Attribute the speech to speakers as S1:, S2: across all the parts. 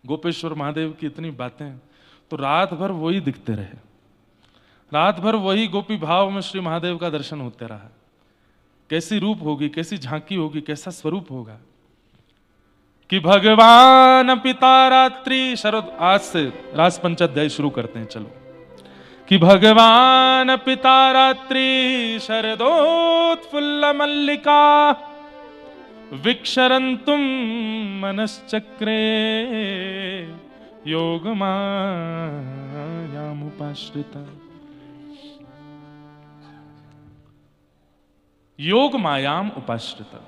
S1: गोपेश्वर महादेव की इतनी बातें, तो रात भर वही दिखते रहे, रात भर वही गोपी भाव में श्री महादेव का दर्शन होते रहा। कैसी रूप होगी, कैसी झांकी होगी, कैसा स्वरूप होगा कि भगवान पिता रात्रि शरद। आज से रास पंचाध्याय शुरू करते हैं, चलो। कि भगवान पिता रात्रि शरदोत्फुल्ल मल्लिका विक्षरन्तुम मनश्चक्रे योगमायामुपाश्रिता। योग मायाम उपाश्रिता।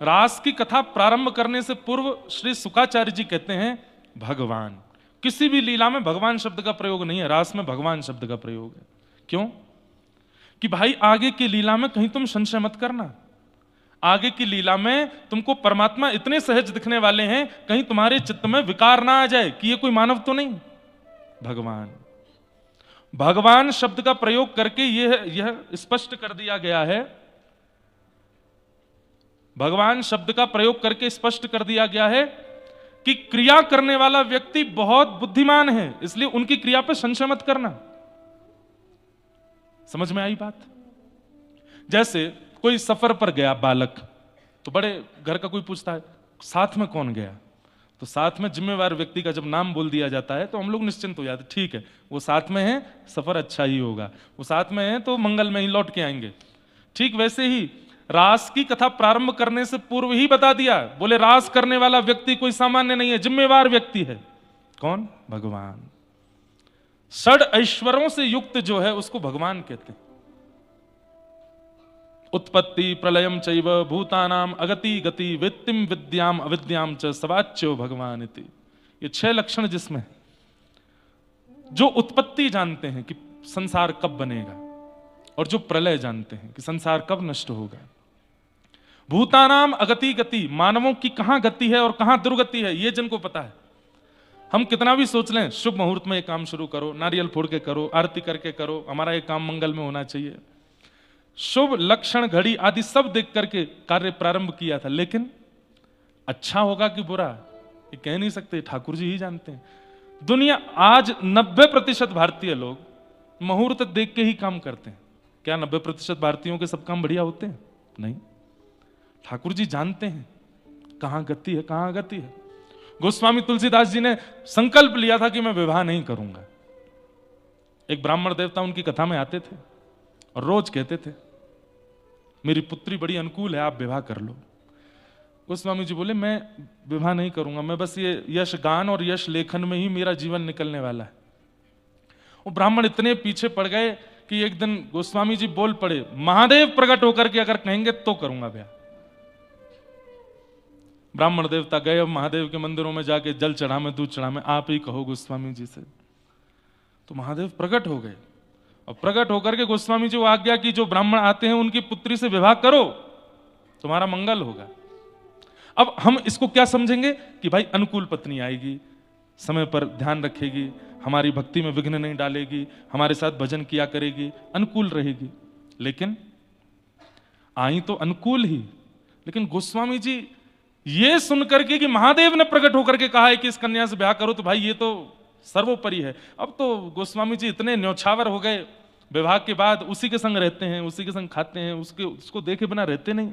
S1: रास की कथा प्रारंभ करने से पूर्व श्री शुकाचार्य जी कहते हैं भगवान। किसी भी लीला में भगवान शब्द का प्रयोग नहीं है, रास में भगवान शब्द का प्रयोग है। क्यों? कि भाई आगे की लीला में कहीं तुम संशय मत करना, आगे की लीला में तुमको परमात्मा इतने सहज दिखने वाले हैं, कहीं तुम्हारे चित्त में विकार ना आ जाए कि ये कोई मानव तो नहीं। भगवान, भगवान शब्द का प्रयोग करके यह स्पष्ट कर दिया गया है, भगवान शब्द का प्रयोग करके स्पष्ट कर दिया गया है कि क्रिया करने वाला व्यक्ति बहुत बुद्धिमान है, इसलिए उनकी क्रिया पर संशय मत करना। समझ में आई बात? जैसे कोई सफर पर गया बालक, तो बड़े घर का कोई पूछता है साथ में कौन गया, तो साथ में जिम्मेवार व्यक्ति का जब नाम बोल दिया जाता है तो हम लोग निश्चिंत हो जाते, ठीक है वो साथ में है, सफर अच्छा ही होगा, वो साथ में है तो मंगल में ही लौट के आएंगे। ठीक वैसे ही रास की कथा प्रारंभ करने से पूर्व ही बता दिया, बोले रास करने वाला व्यक्ति कोई सामान्य नहीं है, जिम्मेवार व्यक्ति है। कौन? भगवान। षड ऐश्वर्यों से युक्त जो है उसको भगवान कहते हैं। उत्पत्ति प्रलयम चैव भूतानाम अगति गति वित्तिम विद्याम अविद्याम च सवाच्यो भगवान इति। ये 6 लक्षण जिसमें जो उत्पत्ति जानते हैं कि संसार कब बनेगा, और जो प्रलय जानते हैं कि संसार कब नष्ट होगा। भूतानाम अगति गति, मानवों की कहां गति है और कहां दुर्गति है ये जिनको पता है। हम कितना भी सोच लें शुभ मुहूर्त में ये काम शुरू करो, नारियल फोड़ के करो, आरती करके करो, हमारा ये काम मंगल में होना चाहिए, शुभ लक्षण घड़ी आदि सब देख करके कार्य प्रारंभ किया था, लेकिन अच्छा होगा कि बुरा ये कह नहीं सकते, ठाकुर जी ही जानते हैं। दुनिया आज 90% भारतीय लोग मुहूर्त देख के ही काम करते हैं। क्या 90% भारतीयों के सब काम बढ़िया होते हैं? नहीं, ठाकुर जी जानते हैं कहां गति है, कहां गति है। गोस्वामी तुलसीदास जी ने संकल्प लिया था कि मैं विवाह नहीं करूंगा। एक ब्राह्मण देवता उनकी कथा में आते थे और रोज कहते थे मेरी पुत्री बड़ी अनुकूल है, आप विवाह कर लो। गोस्वामी जी बोले मैं विवाह नहीं करूंगा, मैं बस ये यश गान और यश लेखन में ही मेरा जीवन निकलने वाला है। वो ब्राह्मण इतने पीछे पड़ गए कि एक दिन गोस्वामी जी बोल पड़े, महादेव प्रकट होकर के अगर कहेंगे तो करूंगा ब्याह। ब्राह्मण देवता गए, अब महादेव के मंदिरों में जाके जल चढ़ा में दूध चढ़ा में आप ही कहो गोस्वामी जी से। तो महादेव प्रकट हो गए और प्रकट होकर के गोस्वामी जी वो आज्ञा की जो ब्राह्मण आते हैं उनकी पुत्री से विवाह करो, तुम्हारा मंगल होगा। अब हम इसको क्या समझेंगे कि भाई अनुकूल पत्नी आएगी, समय पर ध्यान रखेगी, हमारी भक्ति में विघ्न नहीं डालेगी, हमारे साथ भजन किया करेगी, अनुकूल रहेगी। लेकिन आई तो अनुकूल ही, लेकिन गोस्वामी जी ये सुनकर के कि महादेव ने प्रकट होकर के कहा है कि इस कन्या से ब्याह करो, तो भाई ये तो सर्वोपरि है। अब तो गोस्वामी जी इतने न्यौछावर हो गए, विवाह के बाद उसी के संग रहते हैं, उसी के संग खाते हैं, उसको देखे बिना रहते नहीं।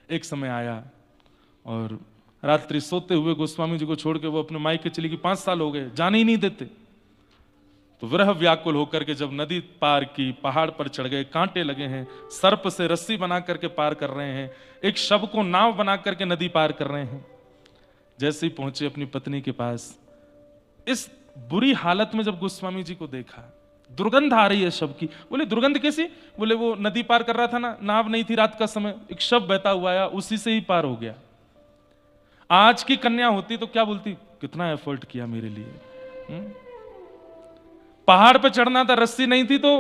S1: एक समय आया और रात्रि सोते हुए गोस्वामी जी को छोड़ के वो अपने मायके चली गई। 5 साल हो गए, जाने ही नहीं देते। तो विरह व्याकुल होकर के जब नदी पार की, पहाड़ पर चढ़ गए, कांटे लगे हैं, सर्प से रस्सी बना करके पार कर रहे हैं, एक शव को नाव बना करके नदी पार कर रहे हैं। जैसे ही पहुंचे अपनी पत्नी के पास, इस बुरी हालत में जब गोस्वामी जी को देखा, दुर्गंध आ रही है शव की। बोले दुर्गंध कैसी? बोले वो नदी पार कर रहा था ना, नाव नहीं थी, रात का समय, एक शव बहता हुआ आया, उसी से ही पार हो गया। आज की कन्या होती तो क्या बोलती, कितना एफर्ट किया मेरे लिए। पहाड़ पे चढ़ना था, रस्सी नहीं थी तो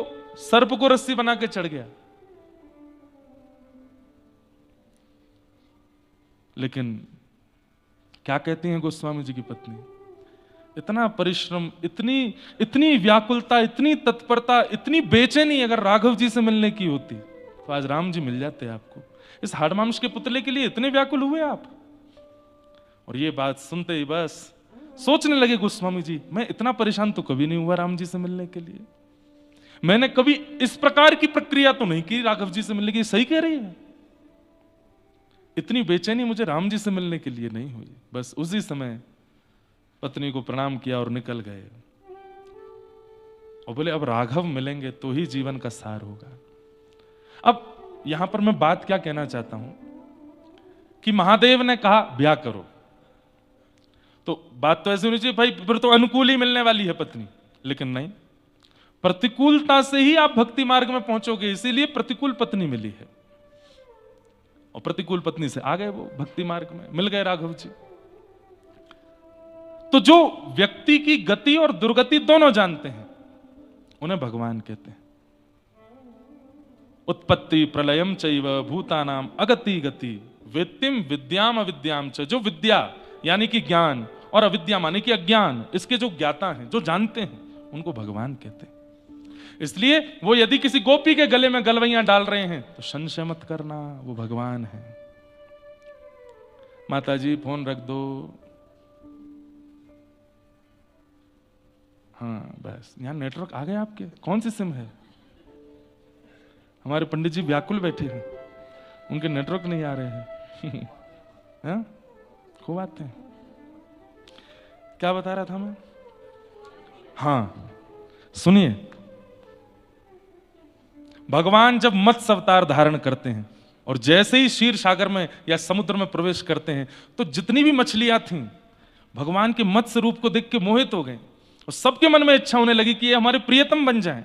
S1: सर्प को रस्सी बना के चढ़ गया। लेकिन क्या कहती हैं गोस्वामी जी की पत्नी, इतना परिश्रम, इतनी व्याकुलता, इतनी तत्परता, इतनी बेचैनी अगर राघव जी से मिलने की होती तो आज राम जी मिल जाते आपको। इस हाड़ मांस के पुतले के लिए इतने व्याकुल हुए आप? और ये बात सुनते ही बस सोचने लगे गोस्वामी जी, मैं इतना परेशान तो कभी नहीं हुआ राम जी से मिलने के लिए, मैंने कभी इस प्रकार की प्रक्रिया तो नहीं की राघव जी से मिलने की। सही कह रही है, इतनी बेचैनी मुझे राम जी से मिलने के लिए नहीं हुई। बस उसी समय पत्नी को प्रणाम किया और निकल गए और बोले अब राघव मिलेंगे तो ही जीवन का सार होगा। अब यहां पर मैं बात क्या कहना चाहता हूं कि महादेव ने कहा ब्याह करो, तो बात तो ऐसी होनी चाहिए भाई फिर तो अनुकूल ही मिलने वाली है पत्नी, लेकिन नहीं, प्रतिकूलता से ही आप भक्ति मार्ग में पहुंचोगे, इसीलिए प्रतिकूल पत्नी मिली है और प्रतिकूल पत्नी से आ गए वो भक्ति मार्ग में, मिल गए राघव जी। तो जो व्यक्ति की गति और दुर्गति दोनों जानते हैं उन्हें भगवान कहते हैं। उत्पत्ति प्रलयम चैव भूतानाम अगति गति वेत्तिम विद्याम अविद्याम च, जो विद्या यानी कि ज्ञान और अविद्या मानी कि अज्ञान, इसके जो ज्ञाता हैं, जो जानते हैं, उनको भगवान कहते हैं। इसलिए वो यदि किसी गोपी के गले में गलवैयां डाल रहे हैं तो संशय मत करना, वो भगवान है। माता जी फोन रख दो, हाँ बस यहां नेटवर्क आ गए आपके, कौन सी सिम है? हमारे पंडित जी व्याकुल बैठे हैं, उनके नेटवर्क नहीं आ रहे हैं। हाँ? खूब आते हैं। क्या बता रहा था मैं? हाँ सुनिए, भगवान जब मत्स्य अवतार धारण करते हैं और जैसे ही क्षीर सागर में या समुद्र में प्रवेश करते हैं तो जितनी भी मछलियां थीं भगवान के मत्स्य रूप को देख के मोहित हो गए और सबके मन में इच्छा होने लगी कि ये हमारे प्रियतम बन जाएं।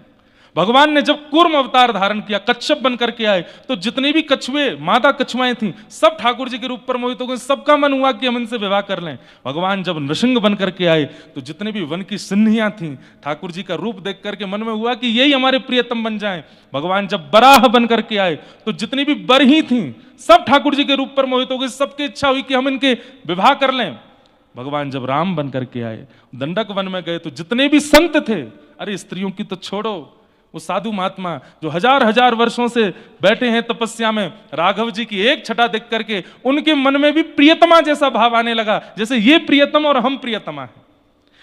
S1: भगवान ने जब कूर्म अवतार धारण किया, कच्छप बन करके आए, तो जितनी भी कछुए मादा कछुआएं थीं सब ठाकुर जी के रूप पर मोहित हो गए, सबका मन हुआ कि हम इनसे विवाह कर लें। भगवान जब नृसिंह बन करके आए तो जितने भी वन की सिंहियां थीं ठाकुर जी का रूप देख करके मन में हुआ कि यही हमारे प्रियतम बन जाएं। भगवान जब बराह बन करके आए तो जितनी भी बरही थीं सब ठाकुर जी के रूप पर मोहित हो गए, सबकी इच्छा हुई कि हम इनके विवाह कर लें। भगवान जब राम बन करके आए, दंडक वन में गए तो जितने भी संत थे, अरे स्त्रियों की तो छोड़ो, वो साधु महात्मा जो हजार हजार वर्षों से बैठे हैं तपस्या में, राघव जी की एक छटा देख करके उनके मन में भी प्रियतमा जैसा भाव आने लगा, जैसे ये प्रियतम और हम प्रियतमा हैं।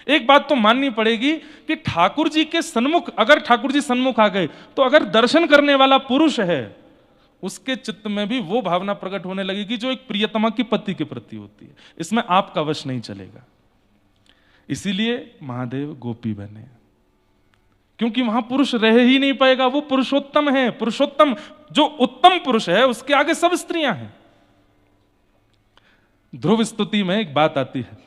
S1: एक बात तो माननी पड़ेगी कि ठाकुर जी के सन्मुख, अगर ठाकुर जी सन्मुख आ गए तो अगर दर्शन करने वाला पुरुष है उसके चित्त में भी वो भावना प्रकट होने लगेगी जो एक प्रियतमा की पति के प्रति होती है। इसमें आपका वश नहीं चलेगा। इसीलिए महादेव गोपी बने, क्योंकि वहां पुरुष रह ही नहीं पाएगा, वो पुरुषोत्तम है। पुरुषोत्तम जो उत्तम पुरुष है उसके आगे सब स्त्रियां हैं। ध्रुव स्तुति में एक बात आती है,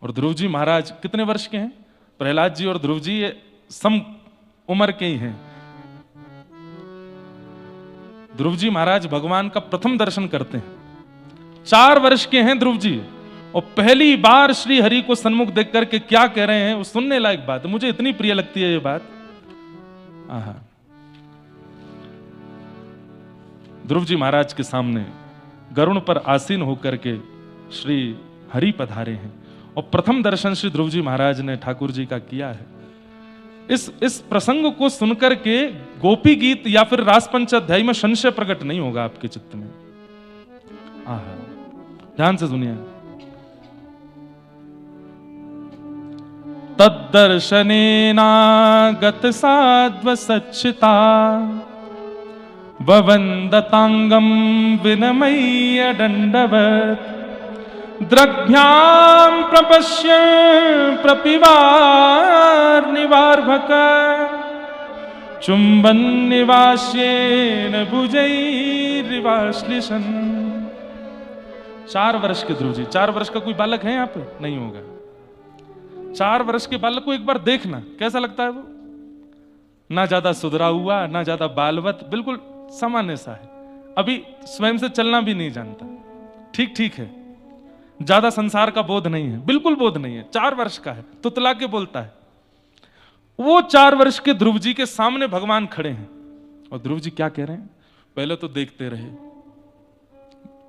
S1: और ध्रुव जी महाराज कितने वर्ष के हैं? प्रहलाद जी और ध्रुव जी ये सम उम्र के ही हैं। ध्रुव जी महाराज भगवान का प्रथम दर्शन करते हैं, 4 वर्ष के हैं ध्रुव जी, और पहली बार श्री हरि को सन्मुख देख करके क्या कह रहे हैं वो सुनने लायक बात है। मुझे इतनी प्रिय लगती है ये बात। आहा, ध्रुव जी महाराज के सामने गरुण पर आसीन होकर के श्री हरि पधारे हैं और प्रथम दर्शन श्री ध्रुव जी महाराज ने ठाकुर जी का किया है। इस प्रसंग को सुनकर के गोपी गीत या फिर रास पंचाध्यायी में संशय प्रकट नहीं होगा आपके चित्त में। आहा, ध्यान से सुनिए। तद्दर्शनेनागत साध्व सच्चिता ववन्दतांगं विनमय्य दण्डवत् द्रग्भ्यां प्रपश्य प्रपिवार्निवार्भक चुम्बन् निवास्येन भुजैर्विवाश्लिषन्। 4 वर्ष के ध्रुव जी, 4 वर्ष का कोई बालक है यहाँ पे? नहीं होगा। 4 वर्ष के बालक को एक बार देखना कैसा लगता है। वो ना ज्यादा सुधरा हुआ ना ज्यादा बालवत, बिल्कुल सामान्य सा है, अभी स्वयं से चलना भी नहीं जानता, ठीक ठीक है, ज्यादा संसार का बोध नहीं है, बिल्कुल बोध नहीं है, 4 वर्ष का है, तुतला के बोलता है। वो 4 वर्ष के ध्रुव जी के सामने भगवान खड़े हैं और ध्रुव जी क्या कह रहे हैं? पहले तो देखते रहे,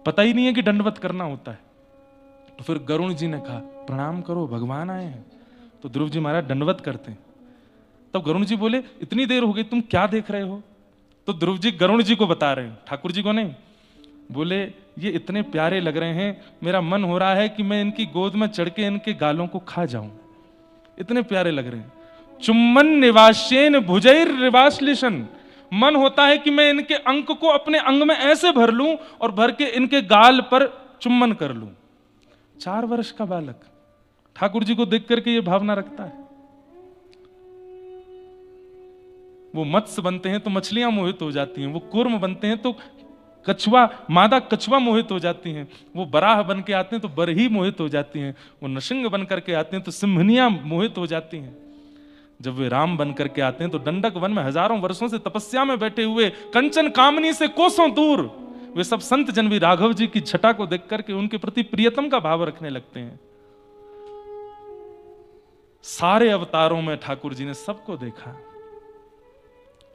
S1: पता ही नहीं है कि दंडवत करना होता है। तो फिर गरुण जी ने कहा प्रणाम करो, भगवान आए हैं। तो ध्रुव जी महाराज दंडवत करते हैं। तब गरुण जी बोले इतनी देर हो गई, तुम क्या देख रहे हो? तो ध्रुव जी गरुण जी को बता रहे हैं, ठाकुर जी को नहीं। बोले ये इतने प्यारे लग रहे हैं, मेरा मन हो रहा है कि मैं इनकी गोद में चढ़ के इनके गालों को खा जाऊं, इतने प्यारे लग रहे हैं। चुम्बन निवासेन भुजैर रिवासलिशन, मन होता है कि मैं इनके अंक को अपने अंग में ऐसे भर लूं और भर के इनके गाल पर चुम्बन कर लूं। 4 वर्ष का बालक ठाकुर जी को देख करके ये भावना रखता है। वो मत्स्य बनते हैं तो मछलियां मोहित हो जाती हैं, वो कूर्म बनते हैं तो कछुआ, मादा कछुआ मोहित हो जाती हैं, वो बराह बन के आते हैं तो बरही मोहित हो जाती हैं, वो नृसिंह बन करके आते हैं तो सिंहनियां मोहित हो जाती हैं। जब वे राम बन करके आते हैं तो दंडक वन में हजारों वर्षों से तपस्या में बैठे हुए, कंचन कामनी से कोसों दूर, वे सब संत जन भी राघव जी की छटा को देख करके उनके प्रति प्रियतम का भाव रखने लगते हैं। सारे अवतारों में ठाकुर जी ने सबको देखा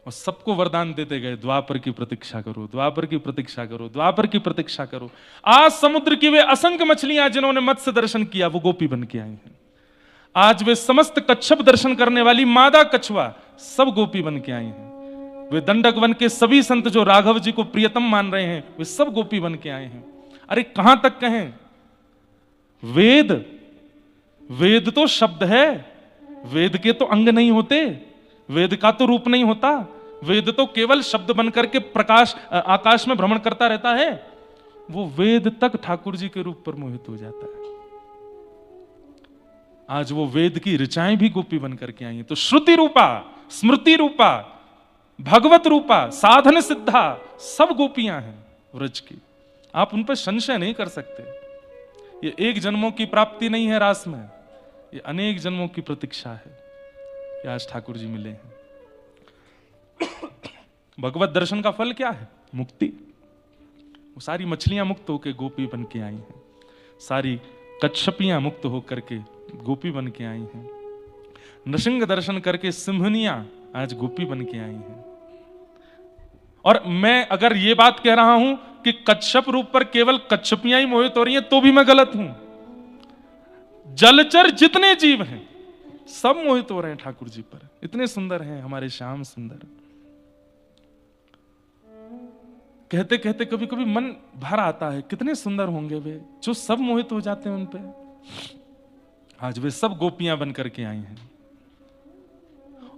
S1: और सबको वरदान देते गए, द्वापर की प्रतीक्षा करो, द्वापर की प्रतीक्षा करो, द्वापर की प्रतीक्षा करो। आज समुद्र की वे असंख्य मछलियां जिन्होंने मत्स्य दर्शन किया वो गोपी बन के आई हैं। आज वे समस्त कच्छप दर्शन करने वाली मादा कछुआ सब गोपी बन के आई हैं। वे दंडक वन के सभी संत जो राघव जी को प्रियतम मान रहे हैं वे सब गोपी बन के आए हैं। अरे कहां तक कहें, वेद, वेद तो शब्द है, वेद के तो अंग नहीं होते, वेद का तो रूप नहीं होता, वेद तो केवल शब्द बनकर के प्रकाश आकाश में भ्रमण करता रहता है। वो वेद तक ठाकुर जी के रूप पर मोहित हो जाता है। आज वो वेद की ऋचाएं भी गोपी बनकर के आई हैं। तो श्रुति रूपा, स्मृति रूपा, भगवत रूपा, साधन सिद्धा सब गोपियां हैं व्रज की। आप उन पर संशय नहीं कर सकते। ये एक जन्मों की प्राप्ति नहीं है रास में, ये अनेक जन्मों की प्रतीक्षा है कि आज ठाकुर जी मिले हैं। भगवत दर्शन का फल क्या है? मुक्ति। वो सारी मछलियां मुक्त होकर गोपी बन के आई हैं, सारी कच्छपियां मुक्त होकर के गोपी बन के आई हैं, नृसिंह दर्शन करके सिंहनियां आज गोपी बन के आई हैं। और मैं अगर ये बात कह रहा हूं कि कच्छप रूप पर केवल कच्छपियां ही मोहित हो रही हैं तो भी मैं गलत हूं। जलचर जितने जीव हैं सब मोहित हो रहे हैं ठाकुर जी पर। इतने सुंदर हैं हमारे श्याम सुंदर। कहते कहते कभी कभी मन भर आता है, कितने सुंदर होंगे वे जो सब मोहित हो जाते हैं उन पे। आज वे सब गोपियां बन करके आई हैं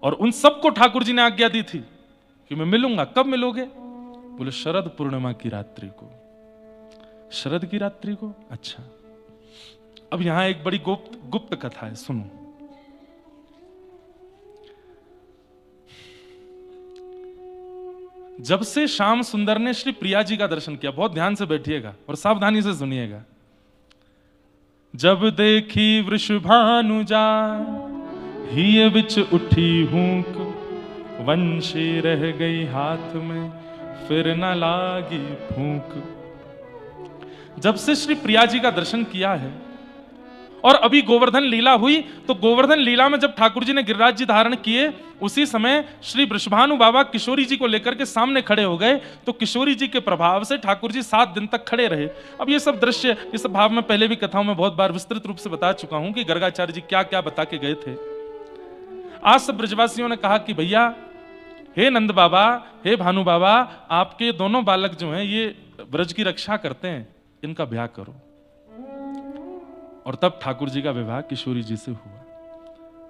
S1: और उन सबको ठाकुर जी ने आज्ञा दी थी कि मैं मिलूंगा। कब मिलोगे? बोले शरद पूर्णिमा की रात्रि को। शरद की रात्रि को? अच्छा। अब यहां एक बड़ी गुप्त कथा है, सुनो। जब से श्याम सुंदर ने श्री प्रिया जी का दर्शन किया, बहुत ध्यान से बैठिएगा और सावधानी से सुनिएगा। जब देखी वृषभानु जाय, हिय बिच उठी हूंक, वंशी रह गई हाथ में, फिर न लागी फूंक। जब से श्री प्रिया जी का दर्शन किया है और अभी गोवर्धन लीला हुई, तो गोवर्धन लीला में जब ठाकुर जी ने गिरिराज जी धारण किए, उसी समय श्री वृषभानु बाबा किशोरी जी को लेकर के सामने खड़े हो गए। तो किशोरी जी के प्रभाव से ठाकुर जी 7 दिन तक खड़े रहे। अब ये सब दृश्य, ये सब भाव मैं पहले भी कथाओं में बहुत बार विस्तृत रूप से बता चुका हूं कि गर्गाचार्य जी क्या क्या बता के गए थे। आज सब ब्रजवासियों ने कहा कि भैया, हे नंद बाबा, हे भानु बाबा, आपके दोनों बालक जो हैं ये ब्रज की रक्षा करते हैं, इनका ब्याह करो। और तब ठाकुर जी का विवाह किशोरी जी से हुआ।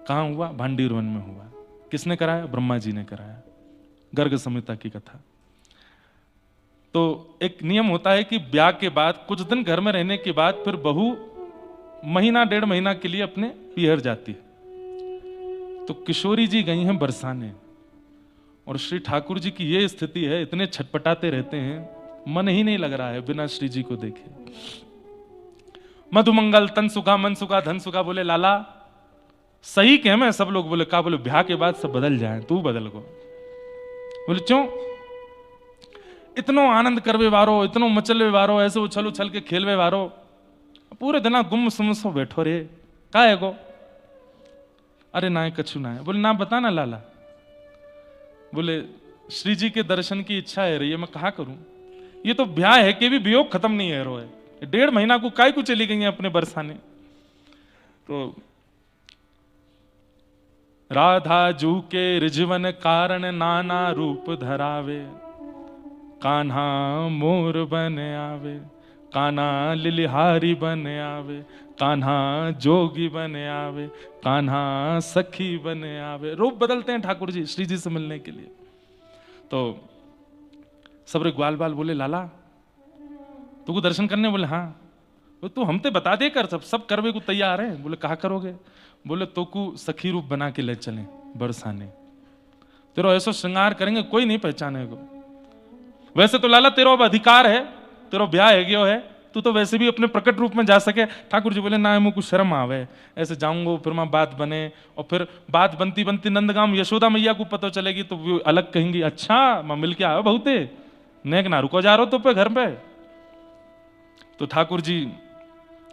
S1: कहां हुआ? भांडीर वन में हुआ। किसने कराया? ब्रह्मा जी ने कराया। गर्ग संहिता की कथा। तो एक नियम होता है कि ब्याह के बाद कुछ दिन घर में रहने के बाद फिर बहू महीना 1.5 महीना के लिए अपने पिहर जाती है। तो किशोरी जी गई हैं बरसाने और श्री ठाकुर जी की ये स्थिति है, इतने छटपटाते रहते हैं, मन ही नहीं लग रहा है बिना श्री जी को देखे। मधुमंगल तन सुखा मन सुखा धन सुखा। बोले लाला सही कह मैं। सब लोग बोले का? बोले ब्याह के बाद सब बदल जाए, तू बदल गो। बोले क्यों? इतनो आनंद करवे वारो, इतनो मचलवे वारो, ऐसे उछल उछल के खेलवे वारो, पूरे दिन गुम सुम सो बैठो रे, का है गो? अरे ना है कछु ना है। बोले ना बता ना लाला। बोले श्री जी के दर्शन की इच्छा है रही है, मैं कहा करूं? ये तो ब्याह है कि भी वियोग खत्म नहीं है रो है। 1.5 महीना को काय को चली गई हैं अपने बरसाने। तो राधा जू के रिजवन कारण नाना रूप धरावे, कान्हा मोर बन आवे, कान्हा लिलिहारी बन आवे, कान्हा जोगी बन आवे, कान्हा सखी बन आवे। रूप बदलते हैं ठाकुर जी श्री जी से मिलने के लिए। तो सबरे ग्वाल बाल बोले लाला तू को दर्शन करने? बोले हाँ। बोले तू हम ते बता दे कर, सब करवे को तैयार है। बोले कहा करोगे? बोले तो को सखी रूप बना के ले चले बरसाने, तेरा ऐसा श्रृंगार करेंगे कोई नहीं पहचाने को। वैसे तो लाला तेरा अब अधिकार है, तेरा ब्याह है गयो है, तू तो वैसे भी अपने प्रकट रूप में जा सके। ठाकुर जी बोले ना मुझको शर्म आवे, ऐसे जाऊंगा फिर मैं बात बने, और फिर बात बनती बनती नंदगांव यशोदा मैया को पता चलेगी तो वो अलग कहेंगी अच्छा मैं मिल के आया बहुते नेक ना रुको जा रहा हो तो पे घर पे। तो ठाकुर जी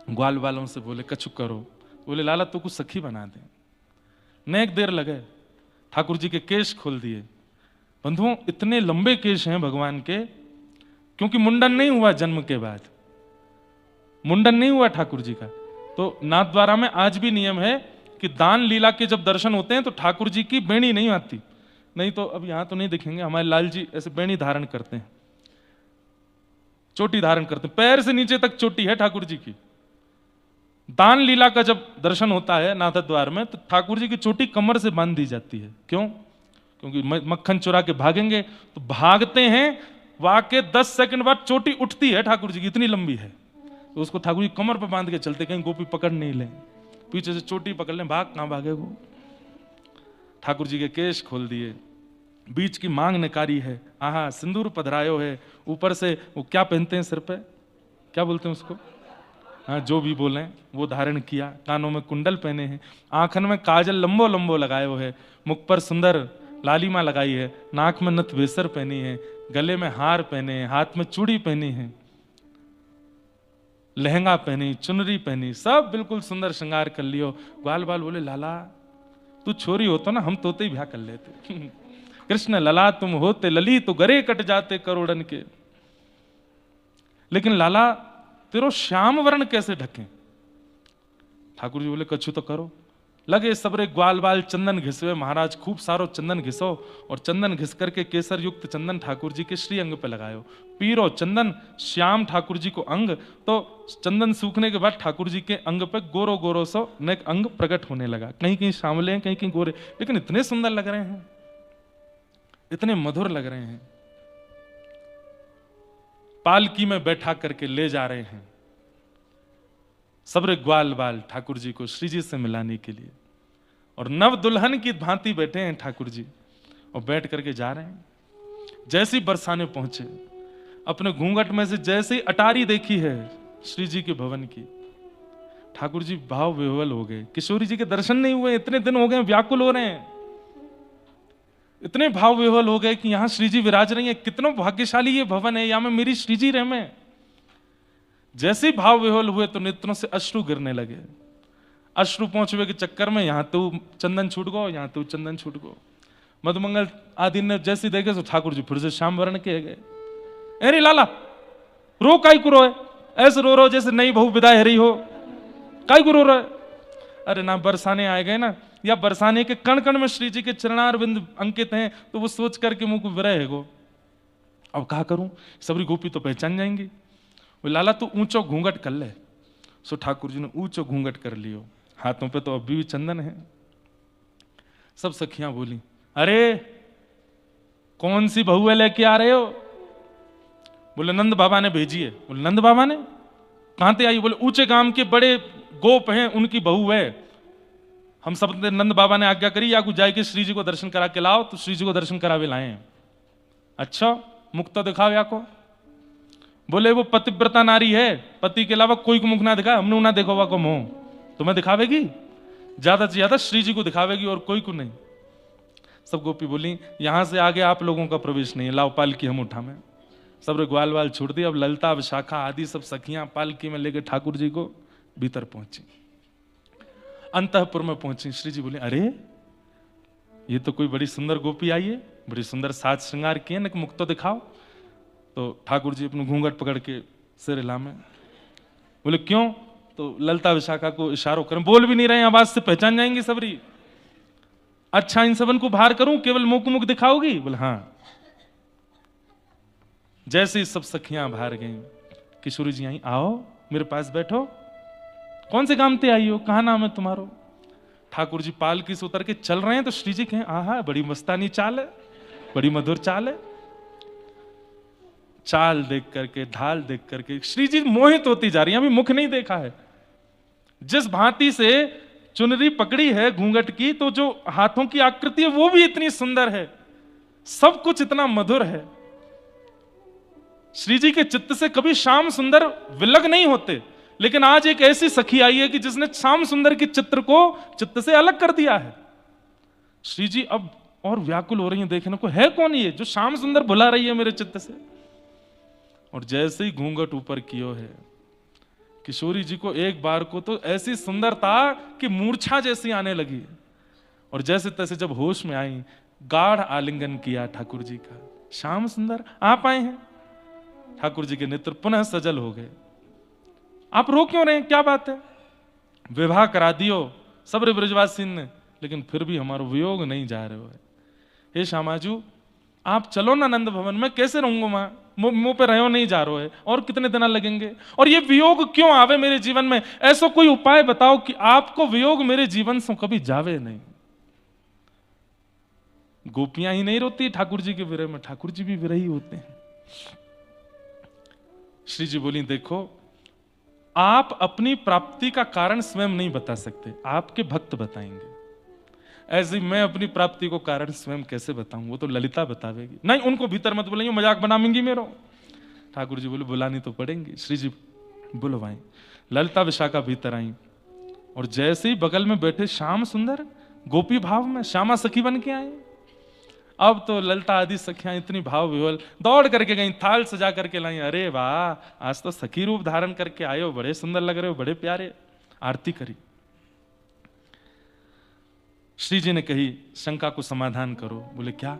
S1: ग्वाल वालों से बोले कछु करो। बोले लाला तू कुछ सखी बना दे। नेक देर लगे, ठाकुर जी के केश खोल दिए। बंधुओं इतने लंबे केश हैं भगवान के, क्योंकि मुंडन नहीं हुआ जन्म के बाद, मुंडन नहीं हुआ ठाकुर जी का। तो नाथद्वारा में आज भी नियम है कि दान लीला के जब दर्शन होते हैं तो ठाकुर जी की बेणी नहीं आती। नहीं तो अब यहां तो नहीं दिखेंगे, हमारे लाल जी ऐसे बेणी धारण करते हैं, चोटी धारण करते हैं, पैर से नीचे तक चोटी है ठाकुर जी की। दान लीला का जब दर्शन होता है नाथ द्वार में तो ठाकुर जी की चोटी कमर से बांध दी जाती है। क्यों? क्योंकि मक्खन चुरा के भागेंगे तो भागते हैं, वाके 10 सेकंड बाद चोटी उठती है ठाकुर जी की, इतनी लंबी है। तो उसको ठाकुर जी कमर पर बांध के चलते, कहीं गोपी पकड़ नहीं ले, पीछे से चोटी पकड़ ले, भाग कहां भागे वो। ठाकुर जी के केश खोल दिए, बीच की मांग नकारी है, आहा सिंदूर पधरायो है, ऊपर से वो क्या पहनते हैं सिर पे, क्या बोलते हैं उसको, हाँ जो भी बोले वो धारण किया, कानों में कुंडल पहने हैं, आंखन में काजल लंबो लंबो लगायो है, मुख पर सुंदर लालिमा लगाई है, नाक में नथ बेसर पहनी है, गले में हार पहने हैं, हाथ में चूड़ी पहनी है, लहंगा पहनी, चुनरी पहनी, सब बिल्कुल सुंदर श्रृंगार कर लियो। ग्वाल बाल बोले लाला तू छोरी हो तो ना हम तोते ही ब्याह कर लेते। कृष्ण लला तुम होते लली तो गरे कट जाते करोड़न के, लेकिन लाला तेरो श्याम वर्ण कैसे ढके? ठाकुर जी बोले कछु तो करो। लगे सबरे ग्वाल बाल चंदन घिसवे, महाराज खूब सारो चंदन घिसो, और चंदन घिस करके केसर युक्त चंदन ठाकुर जी के श्री अंग पे लगायो, पीरो चंदन श्याम ठाकुर जी को अंग। तो चंदन सूखने के बाद ठाकुर जी के अंग पे गोरो गोरो सो नेक अंग प्रकट होने लगा, कहीं कहीं सांवले हैं कहीं कहीं गोरे, लेकिन इतने सुंदर लग रहे हैं, इतने मधुर लग रहे हैं। पालकी में बैठा करके ले जा रहे हैं सबरे ग्वाल बाल ठाकुर जी को श्री जी से मिलाने के लिए, और नव दुल्हन की भांति बैठे हैं ठाकुर जी, और बैठ करके जा रहे हैं। जैसे ही बरसाने पहुंचे, अपने घूंघट में से जैसे ही अटारी देखी है श्री जी के भवन की, ठाकुर जी भाव विह्वल हो गए। किशोरी जी के दर्शन नहीं हुए, इतने दिन हो गए, व्याकुल हो रहे हैं, इतने भाव विह्वल हो गए कि यहां श्री जी विराज रही है, कितना भाग्यशाली ये भवन है, यहां में मेरी श्री जी रह में। जैसे ही भाव विह्वल हुए तो नेत्रों से अश्रु गिरने लगे। अश्रु पहुंचवे के चक्कर में यहां तो चंदन छूट गो, यहां तो चंदन छूट गो। मधुमंगल आदि ने जैसे देखे तो ठाकुर जी फिर से श्याम वर्ण के गए। अरे लाला रो काई को रोए, ऐसे रो रो जैसे नई बहू विदाई हरी हो, काई को रो रहे? अरे ना बरसाने आए गए ना, या बरसाने के कण कण में श्री जी के चरणार बिंद अंकित हैं, तो वो सोच करके मुंह को विरह है गो। अब कहा करूं, सबरी गोपी तो पहचान जाएंगी। वो लाला तू ऊंचो घूंघट कर ले। सो ठाकुर जी ने ऊंचो घूंघट कर लियो, हाथों पे तो अभी भी चंदन है। सब सखियां बोली अरे कौन सी बहू है लेके आ रहे हो? बोले नंद बाबा ने भेजी है। बोले नंद बाबा ने? कहां से आई? बोले ऊंचे गांव के बड़े गोप हैं, उनकी बहू है। हम सब नंद बाबा ने आज्ञा करी या कुछ जाके श्री जी को दर्शन करा के लाओ, तो श्री जी को दर्शन करावे लाए। अच्छा मुख तो दिखाओ या को। बोले वो पतिव्रता नारी है, पति के अलावा कोई को मुख ना दिखा, हमने ना देखो वा को मुंह, तुम्हें दिखावेगी? ज्यादा से ज्यादा श्री जी को दिखावेगी और कोई को नहीं। सब गोपी बोली यहां से आगे आप लोगों का प्रवेश नहीं है, लाओ पालकी हम उठावे। सब ग्वाल वाल छूट दिया। अब ललता विशाखा आदि सब सखियां पालकी में लेके ठाकुर जी को भीतर पहुंची, अंतःपुर में पहुंची। श्री जी बोले अरे ये तो कोई बड़ी सुंदर गोपी आई है, बड़ी सुंदर साज श्रृंगार किए न, मुख तो दिखाओ। तो ठाकुर जी अपने घूंघट पकड़ के सिर हिलामे। बोले क्यों? तो ललता विशाखा को इशारों करें, बोल भी नहीं रहे, आवाज से पहचान जाएंगी सबरी। अच्छा इन सबन को बाहर करूं, केवल मुख मुख दिखाओगी? बोले हाँ। जैसे ही सब सखियां बाहर गईं, किशोरी जी आई, आओ मेरे पास बैठो, कौन से काम से आई हो, कहाँ नाम है तुम्हारो? ठाकुर जी पालकी से उतर के चल रहे हैं तो श्री जी कहें, आहा बड़ी मस्तानी चाल है, बड़ी मधुर चाल है। चाल देख करके, ढाल देख करके श्री जी मोहित होती जा रही है। अभी मुख नहीं देखा है, जिस भांति से चुनरी पकड़ी है घूंघट की, तो जो हाथों की आकृति है वो भी इतनी सुंदर है, सब कुछ इतना मधुर है। श्री जी के चित्त से कभी श्याम सुंदर विलग नहीं होते, लेकिन आज एक ऐसी सखी आई है कि जिसने श्याम सुंदर के चित्र को चित्त से अलग कर दिया है। श्री जी अब और व्याकुल हो रही हैं देखने को, है कौन ये जो श्याम सुंदर भुला रही है मेरे चित्त से। और जैसे ही घूंघट ऊपर कियो है, किशोरी जी को एक बार को तो ऐसी सुंदरता कि मूर्छा जैसी आने लगी, और जैसे तैसे जब होश में आई, गाढ़ आलिंगन किया ठाकुर जी का। श्याम सुंदर आप आए हैं। ठाकुर जी के नेत्र पुनः सजल हो गए। आप रो क्यों रहे हैं, क्या बात है? विवाह करा दियो सब ब्रजवासी ने, लेकिन फिर भी हमारा वियोग नहीं जा रहे हो। हे श्यामाजू आप चलो ना नंद भवन में, कैसे रहूंगा वहां, मुंह पे रहो नहीं जा रहे है, और कितने दिन लगेंगे, और ये वियोग क्यों आवे मेरे जीवन में? ऐसा कोई उपाय बताओ कि आपको वियोग मेरे जीवन से कभी जावे नहीं। गोपियां ही नहीं रोती ठाकुर जी के विरह में, ठाकुर जी भी विरही होते हैं। श्री जी बोली, देखो आप अपनी प्राप्ति का कारण स्वयं नहीं बता सकते, आपके भक्त बताएंगे। ऐसे मैं अपनी प्राप्ति को कारण स्वयं कैसे बताऊं, वो तो ललिता बतावेगी। नहीं, उनको भीतर मत बुलाइए, मजाक बनाएंगी मेरो। ठाकुर जी बोले, बुलानी तो पड़ेंगी। श्री जी बुलवाई, ललिता विशाखा भीतर आई, और जैसे ही बगल में बैठे श्याम सुंदर गोपी भाव में श्यामा सखी बन के आए। अब तो ललिता आदि सखियां इतनी भाव विवल दौड़ करके गई, थाल सजा करके लाई। अरे वाह, आज तो सखी रूप धारण करके आए हो, बड़े सुंदर लग रहे हो, बड़े प्यारे। आरती करी। श्री जी ने कही, शंका को समाधान करो। बोले क्या?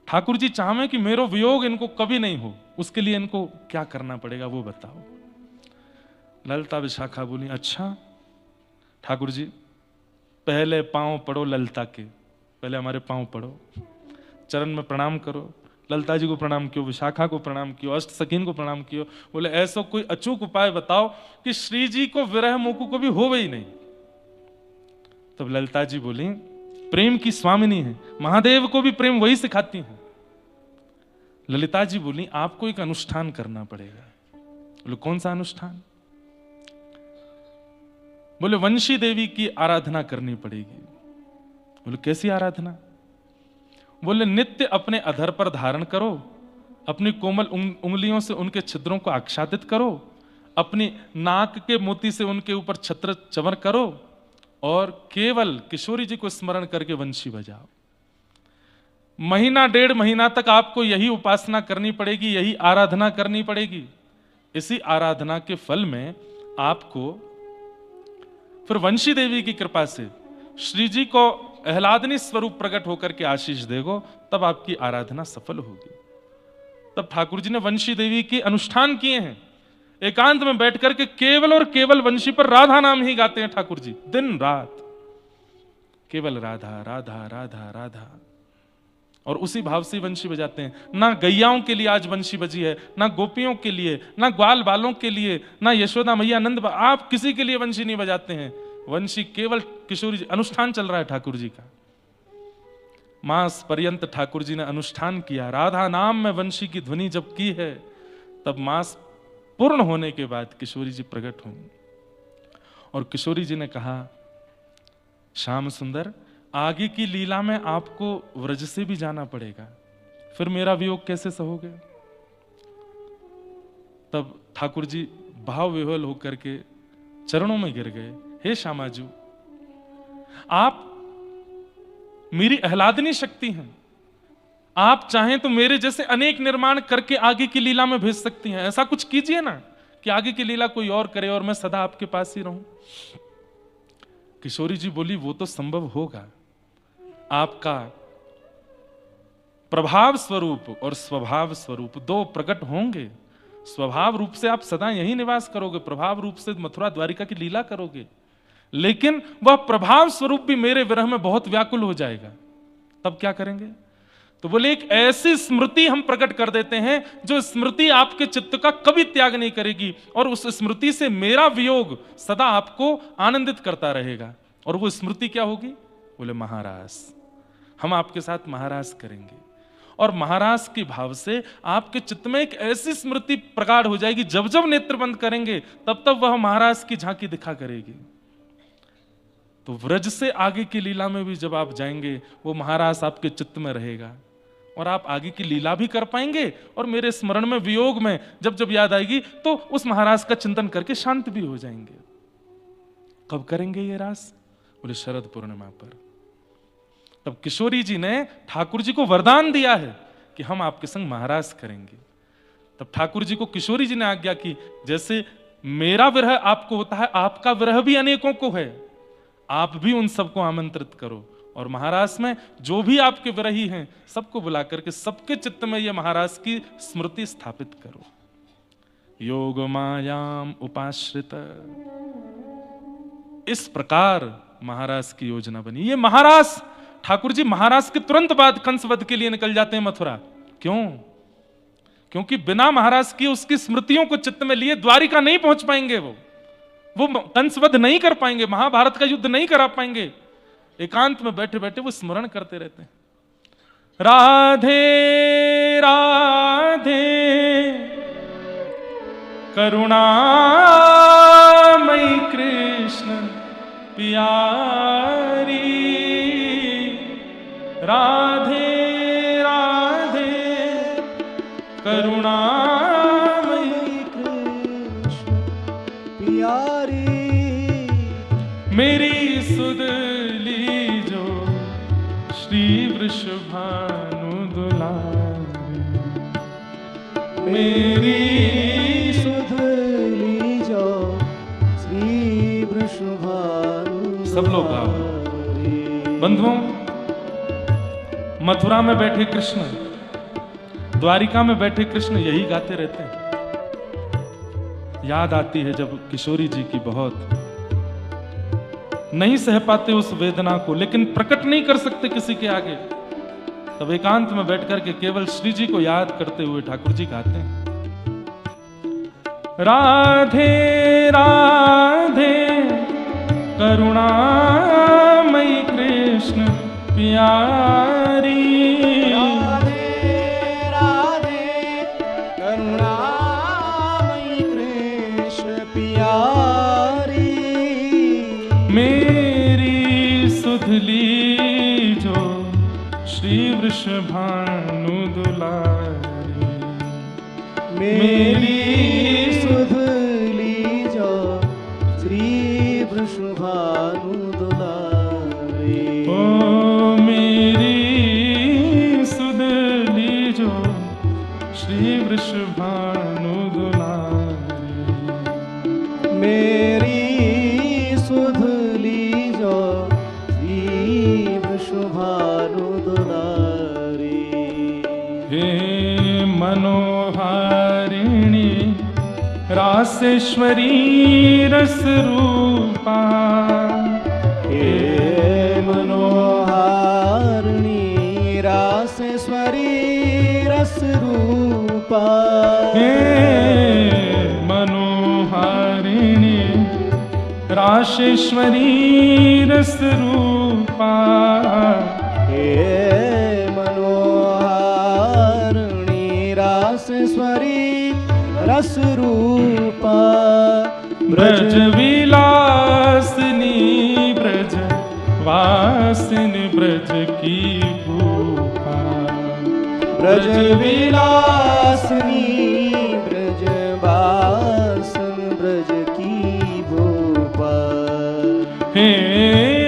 S1: ठाकुर जी चाहे कि मेरो वियोग इनको कभी नहीं हो, उसके लिए इनको क्या करना पड़ेगा वो बताओ। ललिता विशाखा बोली, अच्छा ठाकुर जी पहले पांव पड़ो ललिता के, पहले हमारे पांव पड़ो, चरण में प्रणाम करो। ललिता जी को प्रणाम कियो, विशाखा को प्रणाम कियो, अष्ट सखीन को प्रणाम कियो। बोले ऐसा कोई अचूक उपाय बताओ कि श्री जी को विरह मुकु को भी हो ही नहीं। तब ललिता जी बोली, प्रेम की स्वामिनी है, महादेव को भी प्रेम वही सिखाती है। ललिता जी बोली, आपको एक अनुष्ठान करना पड़ेगा। बोले कौन सा अनुष्ठान? बोले वंशी देवी की आराधना करनी पड़ेगी। बोले कैसी आराधना? बोले नित्य अपने अधर पर धारण करो, अपनी कोमल उंगलियों से उनके छिद्रों को आच्छादित करो, अपनी नाक के मोती से उनके ऊपर छत्र चवर करो, और केवल किशोरी जी को स्मरण करके वंशी बजाओ। महीना डेढ़ महीना तक आपको यही उपासना करनी पड़ेगी, यही आराधना करनी पड़ेगी। इसी आराधना के फल में आपको फिर वंशी देवी की कृपा से श्री जी को आह्लादनी स्वरूप प्रकट होकर के आशीष देगो, तब आपकी आराधना सफल होगी। तब ठाकुर जी ने वंशी देवी के अनुष्ठान किए हैं। एकांत में बैठ करके केवल और केवल वंशी पर राधा नाम ही गाते हैं ठाकुर जी, दिन रात केवल राधा राधा राधा राधा, और उसी भाव से वंशी बजाते हैं। ना गैयाओं के लिए आज वंशी बजी है, ना गोपियों के लिए, ना ग्वाल बालों के लिए, ना यशोदा मैया नंद, आप किसी के लिए वंशी नहीं बजाते हैं। वंशी केवल किशोरी जी, अनुष्ठान चल रहा है ठाकुर जी का। मास पर्यंत ठाकुर जी ने अनुष्ठान किया, राधा नाम में वंशी की ध्वनि जब की है, तब मास पूर्ण होने के बाद किशोरी जी प्रकट हुई, और किशोरी जी ने कहा, श्याम सुंदर आगे की लीला में आपको व्रज से भी जाना पड़ेगा, फिर मेरा वियोग कैसे सहोगे? तब ठाकुर जी भाव विह्वल होकर के चरणों में गिर गए। हे श्यामाजू, आप मेरी आह्लादनी शक्ति हैं, आप चाहें तो मेरे जैसे अनेक निर्माण करके आगे की लीला में भेज सकती हैं। ऐसा कुछ कीजिए ना कि आगे की लीला कोई और करे और मैं सदा आपके पास ही रहूं। किशोरी जी बोली, वो तो संभव होगा, आपका प्रभाव स्वरूप और स्वभाव स्वरूप दो प्रकट होंगे। स्वभाव रूप से आप सदा यही निवास करोगे, प्रभाव रूप से मथुरा द्वारिका की लीला करोगे, लेकिन वह प्रभाव स्वरूप भी मेरे विरह में बहुत व्याकुल हो जाएगा। तब क्या करेंगे? तो बोले एक ऐसी स्मृति हम प्रकट कर देते हैं जो स्मृति आपके चित्त का कभी त्याग नहीं करेगी, और उस स्मृति से मेरा वियोग सदा आपको आनंदित करता रहेगा। और वो स्मृति क्या होगी? बोले महारास। हम आपके साथ महारास करेंगे, और महारास के भाव से आपके चित्त में एक ऐसी स्मृति प्रगाढ़ हो जाएगी, जब जब नेत्र बंद करेंगे तब तब वह महारास की झांकी दिखा करेगी। तो व्रज से आगे की लीला में भी जब आप जाएंगे वो महारास आपके चित्त में रहेगा, और आप आगे की लीला भी कर पाएंगे, और मेरे स्मरण में वियोग में जब जब याद आएगी तो उस महाराज का चिंतन करके शांत भी हो जाएंगे। कब करेंगे ये रास? बोले शरद पूर्णिमा पर। तब किशोरी जी ने ठाकुर जी को वरदान दिया है कि हम आपके संग महारास करेंगे। तब ठाकुर जी को किशोरी जी ने आज्ञा की, जैसे मेरा विरह आपको होता है, आपका विरह भी अनेकों को है, आप भी उन सबको आमंत्रित करो, और महारास में जो भी आपके विरही हैं सबको बुला करके सबके चित्त में ये महारास की स्मृति स्थापित करो। योग मायाम उपाश्रित, इस प्रकार महारास की योजना बनी। ये महारास, ठाकुर जी महाराज के तुरंत बाद कंसवध के लिए निकल जाते हैं मथुरा। क्यों? क्योंकि बिना महाराज की उसकी स्मृतियों को चित्त में लिए द्वारिका नहीं पहुंच पाएंगे, वो कंसवध नहीं कर पाएंगे, महाभारत का युद्ध नहीं करा पाएंगे। एकांत में बैठे बैठे वो स्मरण करते रहते हैं, राधे राधे करुणामयी कृष्ण प्यारी, राधे राधे करुणामयी
S2: कृष्ण प्यारी,
S1: मेरी सुध लीजो श्री वृषभानु दुलारी, मेरी
S2: सुध लीजो श्री वृषभानु।
S1: सब लोग गाओ। बंधुओं, मथुरा में बैठे कृष्ण, द्वारिका में बैठे कृष्ण यही गाते रहते हैं। याद आती है जब किशोरी जी की बहुत, नहीं सह पाते उस वेदना को, लेकिन प्रकट नहीं कर सकते किसी के आगे। तब एकांत में बैठ करके केवल श्री जी को याद करते हुए ठाकुर जी गाते हैं, राधे राधे करुणामयी कृष्ण प्यारी,
S2: राधे राधे करुणामयी कृष्ण प्यारी,
S1: मेरी सुध लीजो श्री वृषभानु दुलारी,
S2: मेरी सुध लीजो श्री वृषभानु दुलारी।
S1: ओ मेरी सुध लीजो श्री वृषभानु दुलारी,
S2: मेरी सुध लीजो श्री वृषभानु दुलारी।
S1: हे मनोहारिणी रासेश्वरी रस रूपा,
S2: हे मनोहारिणी रासेश्वरी रस रूपा,
S1: हे मनोहारिणी रासेश्वरी रस रूपा,
S2: हे मनोहारिणी रासेश्वरी रस रूपा,
S1: ब्रज विलासिनी ब्रज वासिनी ब्रज की भूपा,
S2: ब्रज विलासिनी ब्रज वासन ब्रज की भूपा,
S1: हे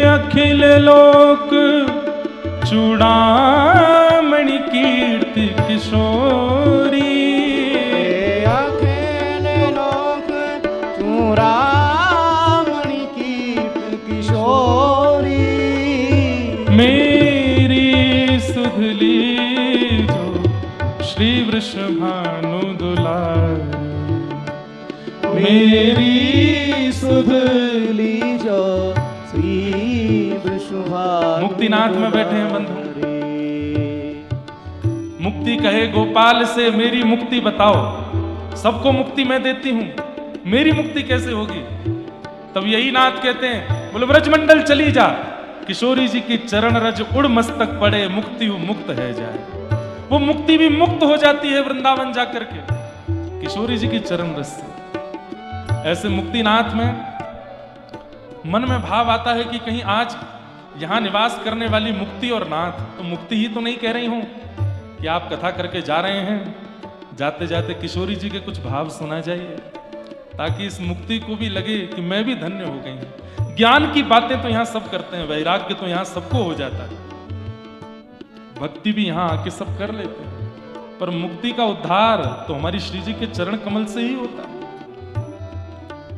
S1: अखिल लोक चूड़ामणि कीर्ति किशोरी,
S2: अखिल लोक चूड़ामणि कीर्ति किशोरी,
S1: मेरी सुध लीजो श्री वृषभानु दुलारी,
S2: मेरी सुध लीजो श्री वृषभानु।
S1: मुक्तिनाथ में बैठे हैं बंधु। मुक्ति कहे गोपाल से, मेरी मुक्ति बताओ। सबको मुक्ति मैं देती हूं, मेरी मुक्ति कैसे होगी? तब यही नाथ कहते हैं, बोले ब्रजमंडल चली जा, किशोरी जी की चरण रज उड़ मस्तक पड़े, मुक्ति मुक्त है जाए। वो मुक्ति भी मुक्त हो जाती है वृंदावन जाकर के किशोरी जी की चरण रज से। ऐसे मुक्तिनाथ में मन में भाव आता है कि कहीं आज यहां निवास करने वाली मुक्ति और नाथ, तो मुक्ति ही तो नहीं कह रही हूं कि आप कथा करके जा रहे हैं, जाते जाते किशोरी जी के कुछ भाव सुना जाइए, ताकि इस मुक्ति को भी लगे कि मैं भी धन्य हो गई हूं। ज्ञान की बातें तो यहां सब करते हैं, वैराग्य तो यहां सबको हो जाता है, भक्ति भी यहां आके सब कर लेते हैं, पर मुक्ति का उद्धार तो हमारी श्री जी के चरण कमल से ही होता है।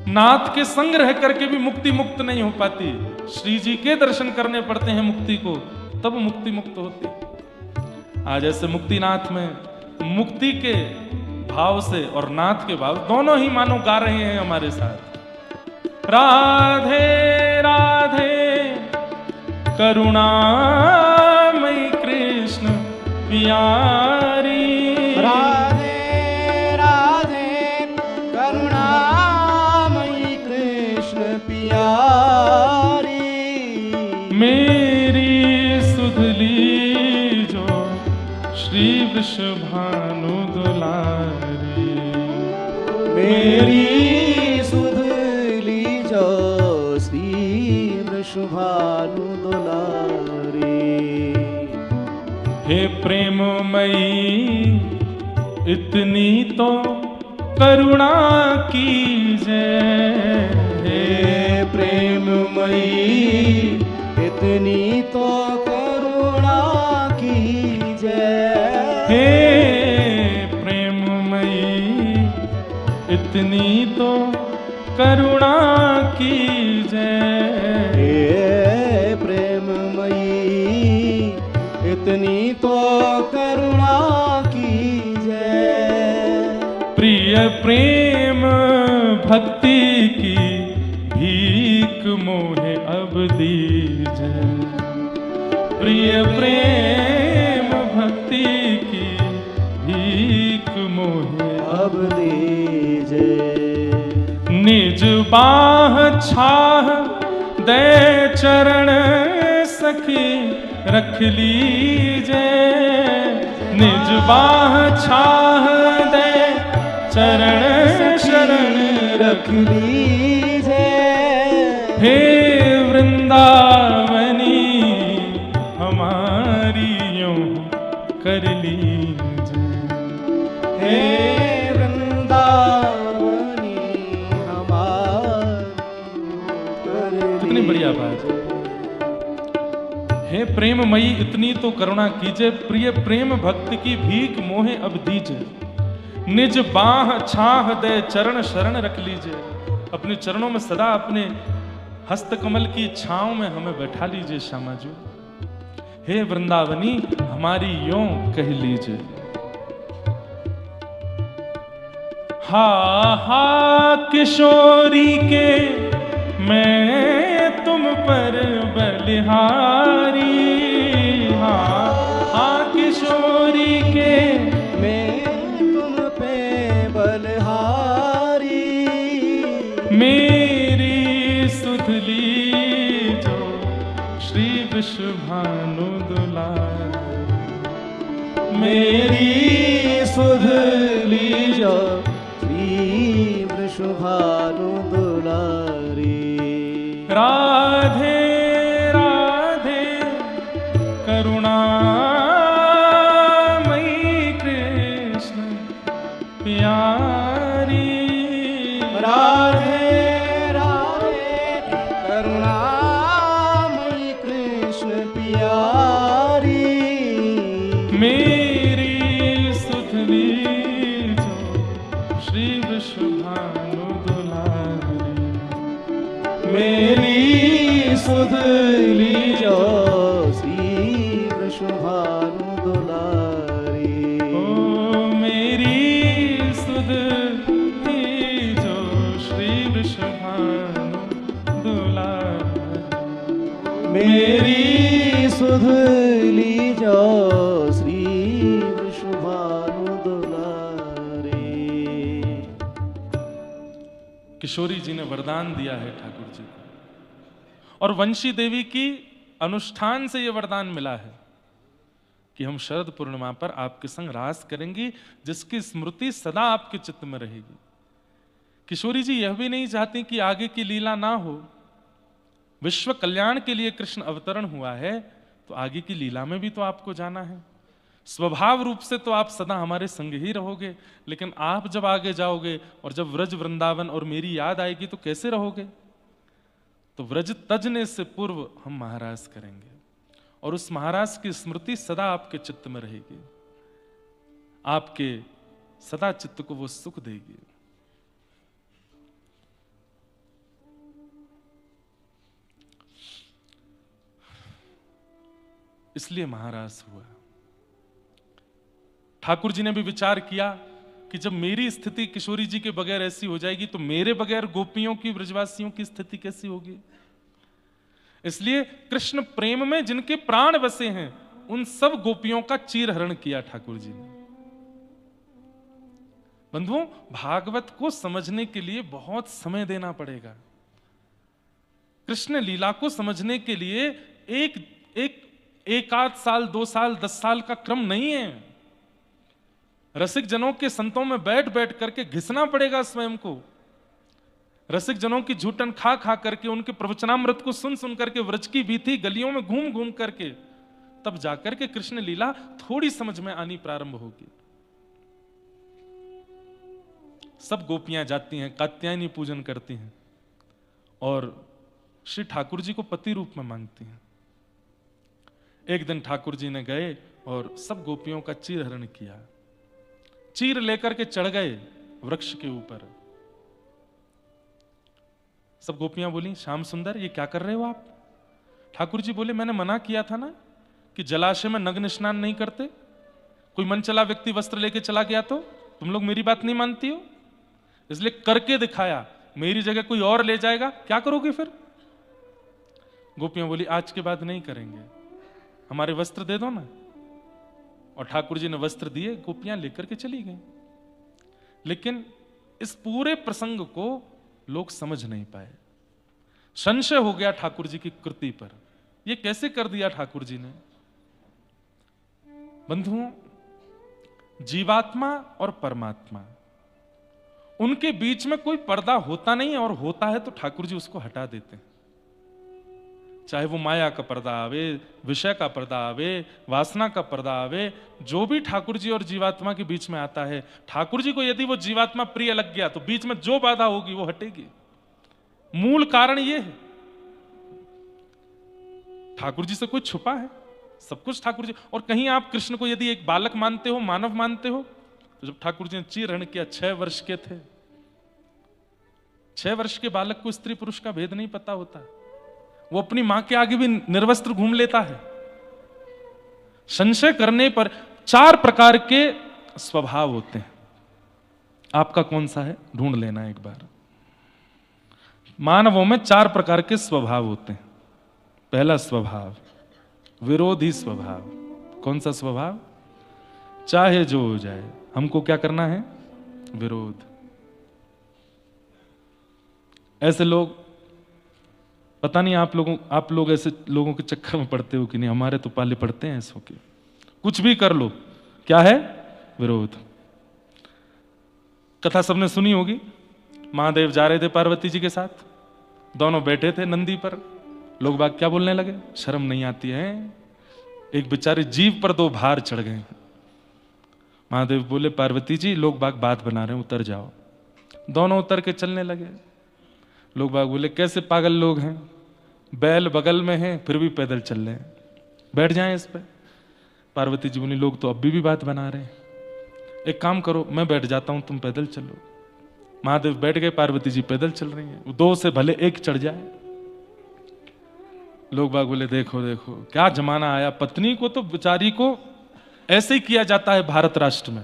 S1: नाथ के संग रह करके भी मुक्ति मुक्त नहीं हो पाती, श्री जी के दर्शन करने पड़ते हैं मुक्ति को, तब मुक्ति मुक्त होती। आज ऐसे मुक्तिनाथ में मुक्ति के भाव से और नाथ के भाव दोनों ही मानो गा रहे हैं हमारे साथ। राधे राधे करुणामयी कृष्ण प्यारी,
S2: राधे राधे करुणामयी कृष्ण प्यारी,
S1: मेरी सुधली जो श्री वृषभानु दुलारी,
S2: मेरी सुधली जो श्री वृषभानु दुलारी।
S1: हे प्रेममयी इतनी तो करुणा कीजिए,
S2: हे प्रेममयी इतनी तो करुणा कीजिए,
S1: हे प्रेममयी इतनी तो करुणा कीजिए,
S2: हे प्रेममयी इतनी तो करुणा कीजिए,
S1: प्रिय प्रेम भक्ति की भीख मोहे अब दीजिए, प्रिय प्रेम भक्ति की भीख मोहे
S2: अब दीजिए,
S1: निज बाह छाह दे चरण सखी रख लीजे, निज बाह छाह दे चरण शरण
S2: रख लीजिए,
S1: हे वृंदावनी हमारी यूं कर लीजे,
S2: हे वृंदावनी हमारी कर
S1: कितनी बढ़िया बात है। हे प्रेममयी इतनी तो करुणा कीजिए, प्रिय प्रेम भक्त की भीख मोहे अब दीजिए, निज बाह छाह दे चरण शरण रख लीजिए, अपने चरणों में सदा अपने हस्त कमल की छांव में हमें बैठा लीजिए श्यामा जी। हे वृंदावनी हमारी यों कह लीजिए। हा हा किशोरी के मैं तुम पर बलिहारी, हा हा किशोरी के
S2: मैं तुम पे बलहारी,
S1: मेरी सुधली जो श्री वृषभानु दुलारी,
S2: मेरी सुधली जो श्री वृषभानु दुलारी,
S1: राधे राधे करुणामयी कृष्ण प्यारी,
S2: राधे राधे करुणामयी कृष्ण प्यारी,
S1: मेरी सुधली जो श्री वृषभानु दुलारी,
S2: मेरी सुधली जो श्री वृषभानु दुलारी,
S1: ओ मेरी सुधली जो श्री वृषभानु दुलारी,
S2: मेरी सुधली जो श्री वृषभानु
S1: किशोरी जी ने वरदान दिया है ठाकुर जी को, और वंशी देवी की अनुष्ठान से यह वरदान मिला है कि हम शरद पूर्णिमा पर आपके संग रास करेंगी, जिसकी स्मृति सदा आपके चित्त में रहेगी। किशोरी जी यह भी नहीं चाहती कि आगे की लीला ना हो। विश्व कल्याण के लिए कृष्ण अवतरण हुआ है, तो आगे की लीला में भी तो आपको जाना है। स्वभाव रूप से तो आप सदा हमारे संग ही रहोगे, लेकिन आप जब आगे जाओगे और जब व्रज वृंदावन और मेरी याद आएगी तो कैसे रहोगे? तो व्रज तजने से पूर्व हम महाराज करेंगे, और उस महाराज की स्मृति सदा आपके चित्त में रहेगी, आपके सदा चित्त को वो सुख देगी। इसलिए महाराज हुआ। ठाकुर जी ने भी विचार किया कि जब मेरी स्थिति किशोरी जी के बगैर ऐसी हो जाएगी, तो मेरे बगैर गोपियों की, ब्रजवासियों की स्थिति कैसी होगी? इसलिए कृष्ण प्रेम में जिनके प्राण बसे हैं, उन सब गोपियों का चीरहरण किया ठाकुर जी ने। बंधुओं, भागवत को समझने के लिए बहुत समय देना पड़ेगा। कृष्ण लीला को समझने के लिए एक आध साल, 2 साल, 10 साल का क्रम नहीं है। रसिक जनों के संतों में बैठ बैठ करके घिसना पड़ेगा स्वयं को। रसिक जनों की झूठन खा खा करके, उनके प्रवचनामृत को सुन सुन करके, व्रज की बीथी गलियों में घूम घूम करके, तब जाकर के कृष्ण लीला थोड़ी समझ में आनी प्रारंभ होगी। सब गोपियां जाती हैं, कात्यायनी पूजन करती हैं और श्री ठाकुर जी को पति रूप में मांगती हैं। एक दिन ठाकुर जी ने गए और सब गोपियों का चीरहरण किया। चीर लेकर के चढ़ गए वृक्ष के ऊपर। सब गोपियां बोली, श्याम सुंदर ये क्या कर रहे हो आप? ठाकुर जी बोले, मैंने मना किया था ना कि जलाशय में नग्न स्नान नहीं करते। कोई मन चला व्यक्ति वस्त्र लेके चला गया तो तुम लोग मेरी बात नहीं मानती हो, इसलिए करके दिखाया। मेरी जगह कोई और ले जाएगा, क्या करोगे फिर? गोपियां बोली, आज के बाद नहीं करेंगे, हमारे वस्त्र दे दो ना। और ठाकुर जी ने वस्त्र दिए, गोपियां लेकर के चली गई। लेकिन इस पूरे प्रसंग को लोग समझ नहीं पाए। संशय हो गया ठाकुर जी की कृति पर, यह कैसे कर दिया ठाकुर जी ने? बंधुओं, जीवात्मा और परमात्मा, उनके बीच में कोई पर्दा होता नहीं, और होता है तो ठाकुर जी उसको हटा देते हैं। चाहे वो माया का पर्दा आवे, विषय का पर्दा आवे, वासना का पर्दा आवे, जो भी ठाकुर जी और जीवात्मा के बीच में आता है, ठाकुर जी को यदि वो जीवात्मा प्रिय लग गया तो बीच में जो बाधा होगी वो हटेगी। मूल कारण ये है, ठाकुर जी से कोई छुपा है? सब कुछ ठाकुर जी। और कहीं आप कृष्ण को यदि एक बालक मानते हो, मानव मानते हो, तो जब ठाकुर जी ने चीरहरण किया 6 वर्ष के थे। 6 वर्ष के बालक को स्त्री पुरुष का भेद नहीं पता होता, वो अपनी मां के आगे भी निर्वस्त्र घूम लेता है। संशय करने पर 4 प्रकार के स्वभाव होते हैं। आपका कौन सा है ढूंढ लेना एक बार। मानवों में 4 प्रकार के स्वभाव होते हैं। पहला स्वभाव विरोधी स्वभाव। कौन सा स्वभाव? चाहे जो हो जाए हमको क्या करना है? विरोध। ऐसे लोग, पता नहीं आप लोग ऐसे लोगों के चक्कर में पड़ते हो कि नहीं, हमारे तो पाले पड़ते हैं ऐसों के। कुछ भी कर लो, क्या है? विरोध। कथा सबने सुनी होगी, महादेव जा रहे थे पार्वती जी के साथ, दोनों बैठे थे नंदी पर। लोग बाग क्या बोलने लगे? शर्म नहीं आती है, एक बेचारे जीव पर 2 भार चढ़ गए। महादेव बोले, पार्वती जी लोग बाग बात बना रहे हैं, उतर जाओ। दोनों उतर के चलने लगे। लोग बाग बोले, कैसे पागल लोग हैं, बैल बगल में हैं फिर भी पैदल चल रहे हैं, बैठ जाएं इस पे। पार्वती जी बोली, लोग तो अभी भी बात बना रहे हैं, एक काम करो मैं बैठ जाता हूं, तुम पैदल चलो। महादेव बैठ गए, पार्वती जी पैदल चल रही हैं। 2 से भले 1 चढ़ जाए। लोग बाग बोले, देखो देखो क्या जमाना आया, पत्नी को तो बेचारी को ऐसे ही किया जाता है भारत राष्ट्र में।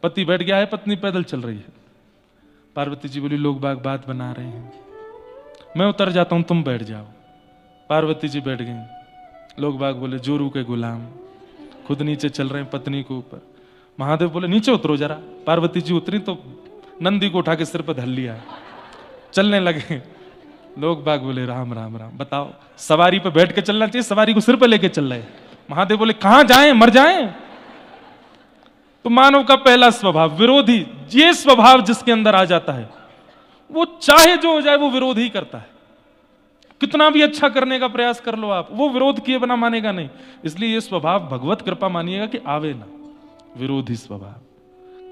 S1: पति बैठ गया है, पत्नी पैदल चल रही है। पार्वती जी बोली, लोग बाग बात बना रहे हैं, मैं उतर जाता हूं, तुम बैठ जाओ। पार्वती जी बैठ गई। लोग बाग बोले, जोरू के गुलाम, खुद नीचे चल रहे हैं पत्नी को ऊपर। महादेव बोले, नीचे उतरो जरा। पार्वती जी उतरी तो नंदी को उठा के सिर पर धर लिया। चलने लगे। लोग बाग बोले राम राम राम। बताओ, सवारी पे बैठ के चलना चाहिए, सवारी को सिर पे लेके चल रहे। महादेव बोले कहां जाएं, मर जाएं। तो मानव का पहला स्वभाव विरोधी, ये स्वभाव जिसके अंदर आ जाता है वो चाहे जो हो जाए वो विरोध ही करता है। कितना भी अच्छा करने का प्रयास कर लो आप, वो विरोध किए बिना मानेगा नहीं। इसलिए ये स्वभाव भगवत कृपा मानिएगा कि आवे ना, विरोधी स्वभाव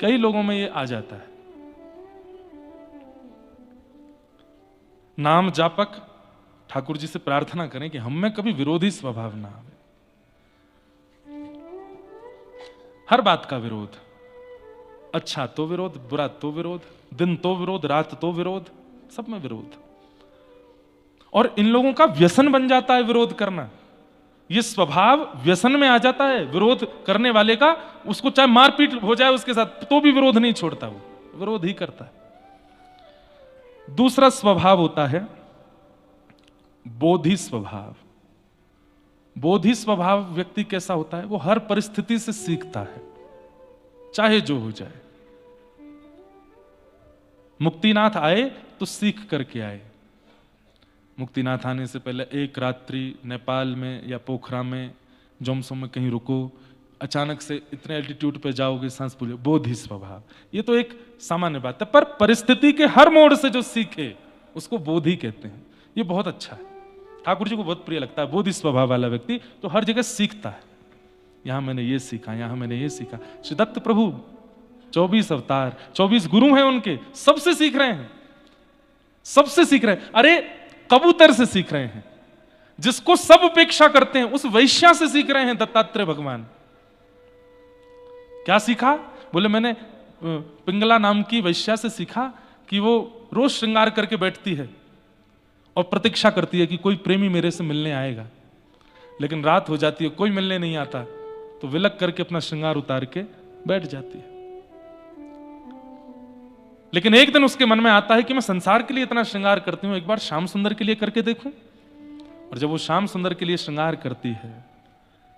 S1: कई लोगों में ये आ जाता है। नाम जापक ठाकुर जी से प्रार्थना करें कि हम में कभी विरोधी स्वभाव ना आवे। हर बात का विरोध, अच्छा तो विरोध, बुरा तो विरोध, दिन तो विरोध, रात तो विरोध, सब में विरोध। और इन लोगों का व्यसन बन जाता है विरोध करना। ये स्वभाव व्यसन में आ जाता है विरोध करने वाले का, उसको चाहे मारपीट हो जाए उसके साथ तो भी विरोध नहीं छोड़ता, वो विरोध ही करता है। दूसरा स्वभाव होता है बोधि स्वभाव। बोधि स्वभाव व्यक्ति कैसा होता है? वो हर परिस्थिति से सीखता है, चाहे जो हो जाए। मुक्तिनाथ आए तो सीख करके आए। मुक्तिनाथ आने से पहले एक रात्रि नेपाल में या पोखरा में, जोमसो में कहीं रुको, अचानक से इतने एल्टीट्यूड पे जाओगे, सांस फूले, बोधि स्वभाव। ये तो एक सामान्य बात है, पर परिस्थिति के हर मोड़ से जो सीखे उसको बोधि कहते हैं। ये बहुत अच्छा है, ठाकुर जी को बहुत प्रिय लगता है। बोधि स्वभाव वाला व्यक्ति तो हर जगह सीखता है। यहां मैंने ये सीखा, यहां मैंने ये सीखा। श्री दत्त प्रभु 24 अवतार, 24 गुरु हैं उनके, सबसे सीख रहे हैं, सबसे सीख रहे हैं। अरे कबूतर से सीख रहे हैं, जिसको सब उपेक्षा करते हैं उस वैश्या से सीख रहे हैं दत्तात्रेय भगवान। क्या सीखा? बोले मैंने पिंगला नाम की वैश्या से सीखा कि वो रोज श्रृंगार करके बैठती है और प्रतीक्षा करती है कि कोई प्रेमी मेरे से मिलने आएगा, लेकिन रात हो जाती है, कोई मिलने नहीं आता, तो विलक करके अपना श्रृंगार उतार के बैठ जाती है। लेकिन एक दिन उसके मन में आता है कि मैं संसार के लिए इतना श्रृंगार करती हूं, एक बार श्याम सुंदर के लिए करके देखूं। और जब वो श्याम सुंदर के लिए श्रृंगार करती है,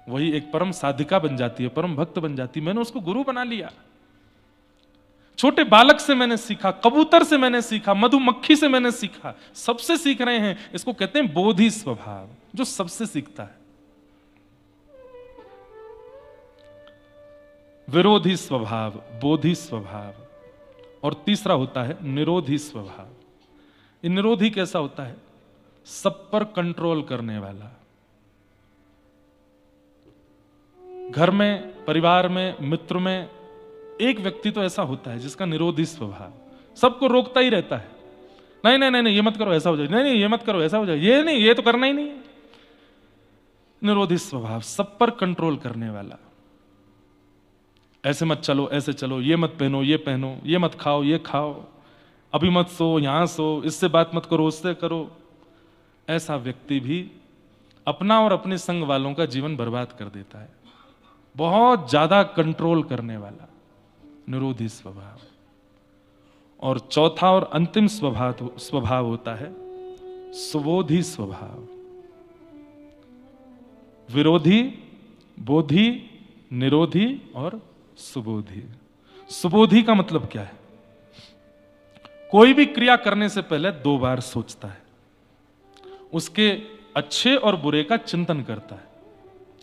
S1: वही एक परम साधिका बन जाती है, परम भक्त बन जाती है। मैंने उसको गुरु बना लिया। छोटे बालक से मैंने सीखा, कबूतर से मैंने सीखा, मधुमक्खी से मैंने सीखा, सबसे सीख रहे हैं। इसको कहते हैं बोधि स्वभाव, जो सबसे सीखता है। विरोधी स्वभाव, बोधि स्वभाव। और तीसरा होता है निरोधी स्वभाव। ये निरोधी कैसा होता है? सब पर कंट्रोल करने वाला। घर में, परिवार में, मित्र में एक व्यक्ति तो ऐसा होता है जिसका निरोधी स्वभाव, सबको रोकता ही रहता है। नहीं नहीं नहीं, ये मत करो, ऐसा हो जाए, नहीं नहीं ये मत करो, ऐसा हो जाए, ये नहीं, ये तो करना ही नहीं है। निरोधी स्वभाव, सब पर कंट्रोल करने वाला। ऐसे मत चलो, ऐसे चलो, ये मत पहनो, ये पहनो, ये मत खाओ, ये खाओ, अभी मत सो, यहां सो, इससे बात मत करो, उससे करो। ऐसा व्यक्ति भी अपना और अपने संग वालों का जीवन बर्बाद कर देता है। बहुत ज्यादा कंट्रोल करने वाला, निरोधी स्वभाव। और चौथा और अंतिम स्वभाव होता है सुबोधि स्वभाव। विरोधी, बोधि, निरोधी और सुबोधि। सुबोधि का मतलब क्या है? कोई भी क्रिया करने से पहले 2 बार सोचता है, उसके अच्छे और बुरे का चिंतन करता है,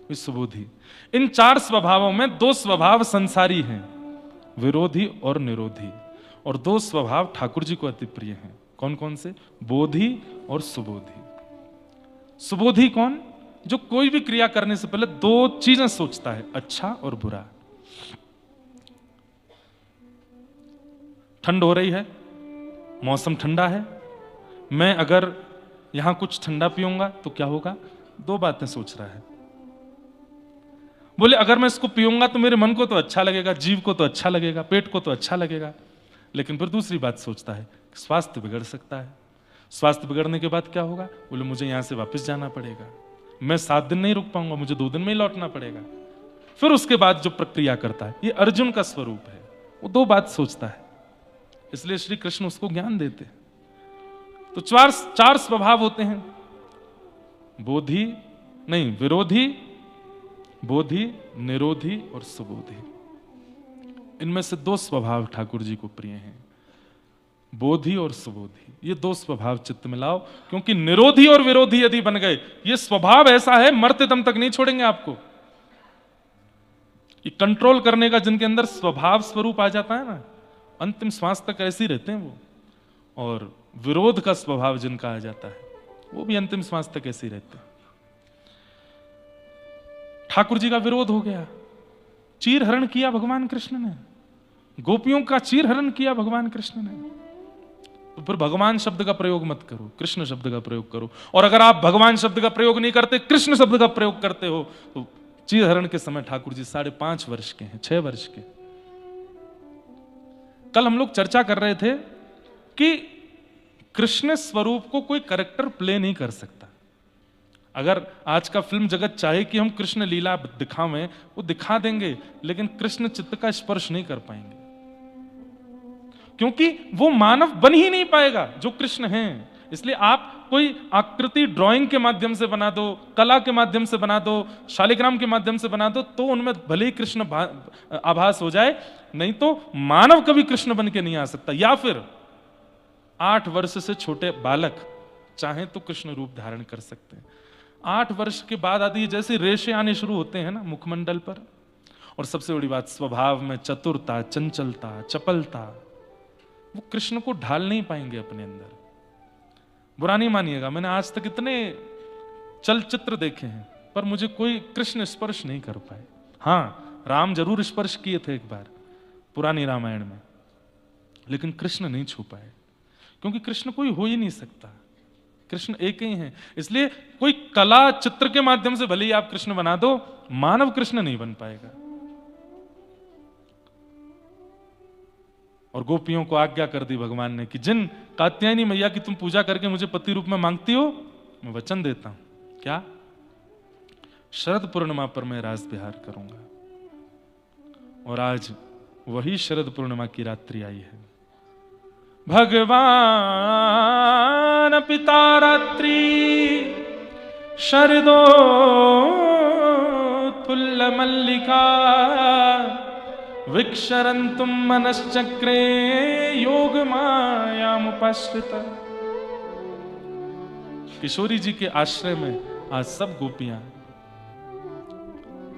S1: ये सुबोधि। इन 4 स्वभावों में 2 स्वभाव संसारी हैं, विरोधी और निरोधी, और 2 स्वभाव ठाकुर जी को अति प्रिय हैं। कौन कौन से? बोधि और सुबोधि। सुबोधि कौन? जो कोई भी क्रिया करने से पहले 2 चीजें सोचता है, अच्छा और बुरा। ठंड हो रही है, मौसम ठंडा है, मैं अगर यहां कुछ ठंडा पीऊंगा तो क्या होगा? 2 बातें सोच रहा है। बोले अगर मैं इसको पीऊंगा तो मेरे मन को तो अच्छा लगेगा, जीव को तो अच्छा लगेगा, पेट को तो अच्छा लगेगा, लेकिन फिर दूसरी बात सोचता है, स्वास्थ्य बिगड़ सकता है। स्वास्थ्य बिगड़ने के बाद क्या होगा? बोले मुझे यहां से वापस जाना पड़ेगा, मैं 7 दिन नहीं रुक पाऊंगा, मुझे 2 दिन में ही लौटना पड़ेगा। फिर उसके बाद जो प्रक्रिया करता है, ये अर्जुन का स्वरूप है, वो 2 बात सोचता है। इसलिए श्री कृष्ण उसको ज्ञान देते। तो 4 स्वभाव होते हैं, बोधि नहीं, विरोधी, बोधि, निरोधी और सुबोधि। इनमें से 2 स्वभाव ठाकुर जी को प्रिय हैं। बोधि और सुबोधि, ये दो स्वभाव चित्त में लाओ, क्योंकि निरोधी और विरोधी यदि बन गए, ये स्वभाव ऐसा है मरते दम तक नहीं छोड़ेंगे आपको। ये कंट्रोल करने का जिनके अंदर स्वभाव स्वरूप आ जाता है ना, अंतिम श्वास तक ऐसे ही रहते हैं वो। और विरोध का स्वभाव जिनका आ जाता है, वो भी अंतिम श्वास तक ऐसे ही रहते हैं। ठाकुर जी का विरोध हो गया, चीर हरण किया भगवान कृष्ण ने, गोपियों का चीर हरण किया भगवान कृष्ण ने। तो फिर भगवान शब्द का प्रयोग मत करो, कृष्ण शब्द का प्रयोग करो। और अगर आप भगवान शब्द का प्रयोग नहीं करते, कृष्ण शब्द का प्रयोग करते हो, तो चीर हरण के समय ठाकुर जी 5.5 वर्ष के हैं, 6 वर्ष के। कल हम लोग चर्चा कर रहे थे कि कृष्ण स्वरूप को कोई कैरेक्टर प्ले नहीं कर सकता। अगर आज का फिल्म जगत चाहे कि हम कृष्ण लीला दिखावें, वो दिखा देंगे, लेकिन कृष्ण चित्त का स्पर्श नहीं कर पाएंगे, क्योंकि वो मानव बन ही नहीं पाएगा जो कृष्ण हैं। इसलिए आप कोई आकृति ड्राइंग के माध्यम से बना दो, कला के माध्यम से बना दो, शालिग्राम के माध्यम से बना दो, तो उनमें भले ही कृष्ण आभास हो जाए, नहीं तो मानव कभी कृष्ण बन के नहीं आ सकता। या फिर 8 वर्ष से छोटे बालक चाहे तो कृष्ण रूप धारण कर सकते हैं। 8 वर्ष के बाद आदि जैसे रेशे आने शुरू होते हैं ना मुखमंडल पर, और सबसे बड़ी बात स्वभाव में चतुरता, चंचलता, चपलता, वो कृष्ण को ढाल नहीं पाएंगे अपने अंदर। बुरा नहीं मानिएगा, मैंने आज तक इतने चलचित्र देखे हैं, पर मुझे कोई कृष्ण स्पर्श नहीं कर पाए। हाँ, राम जरूर स्पर्श किए थे एक बार पुरानी रामायण में, लेकिन कृष्ण नहीं छू पाए, क्योंकि कृष्ण कोई हो ही नहीं सकता, कृष्ण एक ही हैं। इसलिए कोई कला चित्र के माध्यम से भले ही आप कृष्ण बना दो, मानव कृष्ण नहीं बन पाएगा। और गोपियों को आज्ञा कर दी भगवान ने कि जिन कात्यायनी मैया की तुम पूजा करके मुझे पति रूप में मांगती हो, मैं वचन देता हूं, क्या? शरद पूर्णिमा पर मैं रास विहार करूंगा। और आज वही शरद पूर्णिमा की रात्रि आई है। भगवान पिता रात्रि शरदो तुल्य मल्लिका विक्षरन्तुम मनश्चक्रे योग मायामुपस्थित। किशोरी जी के आश्रय में आज सब गोपियां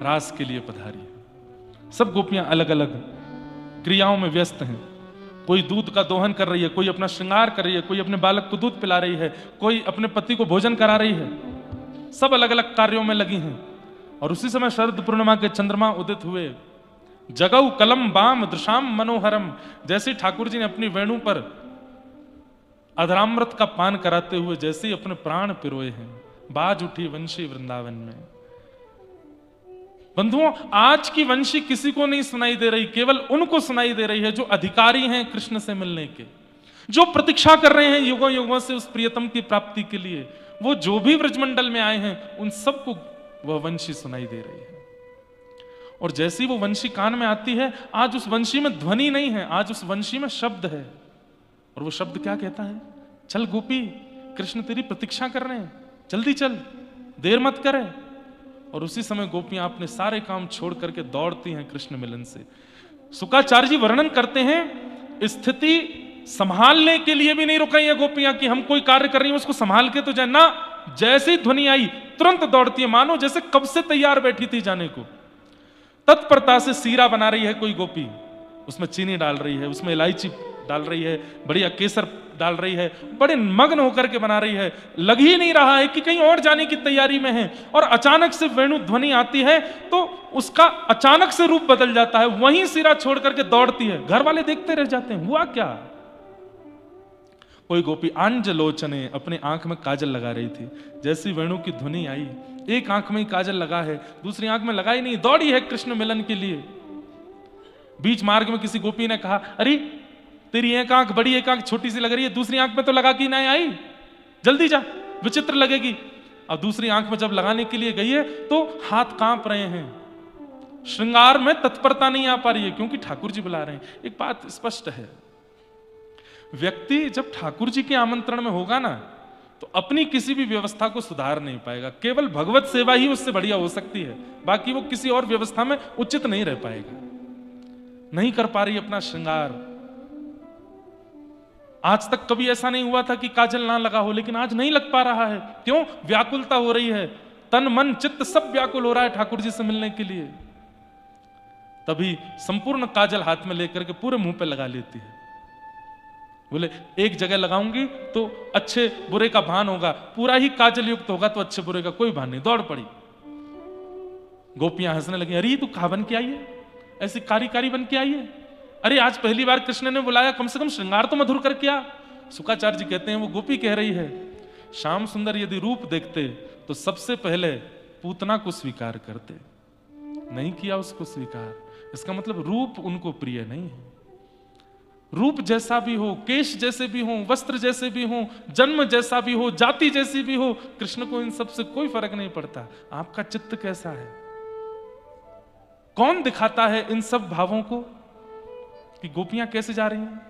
S1: रास के लिए पधारी। सब गोपियां अलग अलग क्रियाओं में व्यस्त हैं। कोई दूध का दोहन कर रही है, कोई अपना श्रृंगार कर रही है, कोई अपने बालक को दूध पिला रही है, कोई अपने पति को भोजन करा रही है। सब अलग अलग कार्यों में लगी हैं। और उसी समय शरद पूर्णिमा के चंद्रमा उदित हुए। जगऊ कलम बाम दृशाम मनोहरम, जैसे ठाकुर जी ने अपनी वेणु पर अधरामृत का पान कराते हुए जैसे ही अपने प्राण पिरोए हैं, बाज उठी वंशी वृंदावन में। बंधुओं, आज की वंशी किसी को नहीं सुनाई दे रही, केवल उनको सुनाई दे रही है जो अधिकारी हैं कृष्ण से मिलने के, जो प्रतीक्षा कर रहे हैं युगों युगों से उस प्रियतम की प्राप्ति के लिए। वो जो भी व्रजमंडल में आए हैं, उन सबको वह वंशी सुनाई दे रही है। और जैसी वो वंशी कान में आती है, आज उस वंशी में ध्वनि नहीं है, आज उस वंशी में शब्द है। और वो शब्द क्या कहता है? चल गोपी, कृष्ण तेरी प्रतीक्षा कर रहे हैं, जल्दी चल, देर मत करे। और उसी समय गोपियां अपने सारे काम छोड़ करके दौड़ती हैं कृष्ण मिलन से। शुक्राचार्य जी वर्णन करते हैं, स्थिति संभालने के लिए भी नहीं रुकाई है गोपियां कि हम कोई कार्य कर रही हैं उसको संभाल के तो जाए ना। जैसे ही ध्वनि आई तुरंत दौड़ती है, मानो जैसे कब से तैयार बैठी थी जाने को। तत्परता से सीरा बना रही है कोई गोपी, उसमें चीनी डाल रही है, उसमें इलायची डाल रही है, बढ़िया केसर डाल रही है, बड़े मग्न होकर के बना रही है। लग ही नहीं रहा है कि कहीं और जाने की तैयारी में है। और अचानक से वेणु ध्वनि आती है तो उसका अचानक से रूप बदल जाता है, वहीं सिरा छोड़ करके दौड़ती है। घर वाले देखते रह जाते हैं, हुआ क्या? कोई गोपी आंजलोचने अपने आंख में काजल लगा रही थी। जैसी वेणु की ध्वनि आई, एक आंख में ही काजल लगा है, दूसरी आंख में लगा ही नहीं, दौड़ी है कृष्ण मिलन के लिए। बीच मार्ग में किसी गोपी ने कहा, अरे तेरी एक आंख बड़ी, एक आंख छोटी सी लग रही है, दूसरी आंख में तो लगा के नहीं आई, जल्दी जा, विचित्र लगेगी। अब दूसरी आंख में जब लगाने के लिए गई है तो हाथ कांप रहे हैं, श्रृंगार में तत्परता नहीं आ पा रही है, क्योंकि ठाकुर जी बुला रहे हैं। एक बात स्पष्ट है, व्यक्ति जब ठाकुर जी के आमंत्रण में होगा ना, तो अपनी किसी भी व्यवस्था को सुधार नहीं पाएगा। केवल भगवत सेवा ही उससे बढ़िया हो सकती है, बाकी वो किसी और व्यवस्था में उचित नहीं रह पाएगा। नहीं कर पा रही अपना श्रृंगार, आज तक कभी ऐसा नहीं हुआ था कि काजल ना लगा हो, लेकिन आज नहीं लग पा रहा है। क्यों? व्याकुलता हो रही है, तन मन चित्त सब व्याकुल हो रहा है ठाकुर जी से मिलने के लिए। तभी संपूर्ण काजल हाथ में लेकर के पूरे मुंह पे लगा लेती है। बोले एक जगह लगाऊंगी तो अच्छे बुरे का भान होगा, पूरा ही काजल युक्त होगा तो अच्छे बुरे का कोई भान नहीं। दौड़ पड़ी। गोपियां हंसने लगी, अरे तू कहां बन के आई है, ऐसी कारी कारी बन के आई है। अरे आज पहली बार कृष्ण ने बुलाया, कम से कम श्रृंगार तो मधुर करके आ। शुकाचार्य जी कहते हैं वो गोपी कह रही है, श्याम सुंदर यदि रूप देखते तो सबसे पहले पूतना को स्वीकार करते, नहीं किया उसको स्वीकार। इसका मतलब रूप उनको प्रिय नहीं है। रूप जैसा भी हो, केश जैसे भी हो, वस्त्र जैसे भी हो, जन्म जैसा भी हो, जाति जैसी भी हो, कृष्ण को इन सब से कोई फर्क नहीं पड़ता। आपका चित्त कैसा है? कौन दिखाता है इन सब भावों को कि गोपियां कैसे जा रही हैं?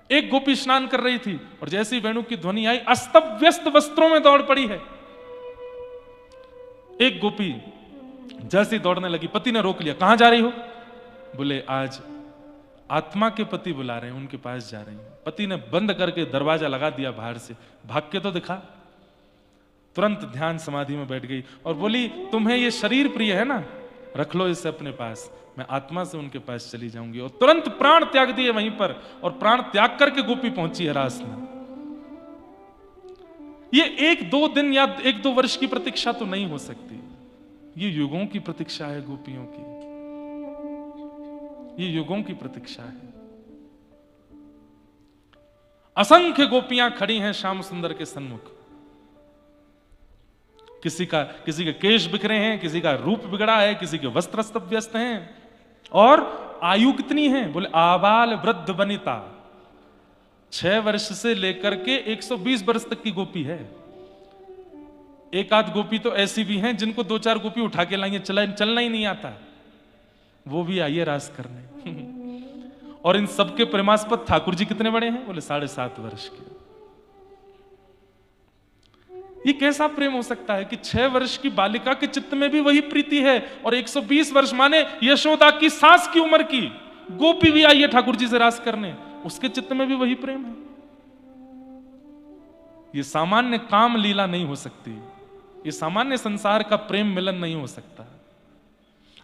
S1: एक गोपी स्नान कर रही थी और जैसे ही वेणु की ध्वनि आई अस्त व्यस्त वस्त्रों में दौड़ पड़ी है। एक गोपी जैसे ही दौड़ने लगी, पति ने रोक लिया, कहां जा रही हो? बोले आज आत्मा के पति बुला रहे हैं, उनके पास जा रही हैं। पति ने बंद करके दरवाजा लगा दिया बाहर से, भाग के तो दिखा। तुरंत ध्यान समाधि में बैठ गई और बोली तुम्हें ये शरीर प्रिय है ना, रख लो इसे अपने पास, मैं आत्मा से उनके पास चली जाऊंगी। और तुरंत प्राण त्याग दिए वहीं पर, और प्राण त्याग करके गोपी पहुंची है रास में। ये 1-2 दिन या 1-2 वर्ष की प्रतीक्षा तो नहीं हो सकती, ये युगों की प्रतीक्षा है गोपियों की, ये युगों की प्रतीक्षा है। असंख्य गोपियां खड़ी हैं श्याम सुंदर के सन्मुख। किसी के केश बिखरे हैं, किसी का रूप बिगड़ा है, किसी के वस्त्र अस्त व्यस्त हैं। और आयु कितनी है? बोले आबाल वृद्ध वनिता, 6 वर्ष से लेकर के 120 वर्ष तक की गोपी है। एक आध गोपी तो ऐसी भी हैं जिनको 2-4 गोपी उठा के लाएंगे, चलना ही नहीं आता, वो भी आइए रास करने। और इन सबके प्रेमास्पद ठाकुर जी कितने बड़े हैं? बोले 7.5 वर्ष के। ये कैसा प्रेम हो सकता है कि 6 वर्ष की बालिका के चित्त में भी वही प्रीति है, और 120 वर्ष माने यशोदा की सास की उम्र की गोपी भी आई है ठाकुर जी से रास करने, उसके चित्त में भी वही प्रेम है। ये सामान्य काम लीला नहीं हो सकती, ये सामान्य संसार का प्रेम मिलन नहीं हो सकता।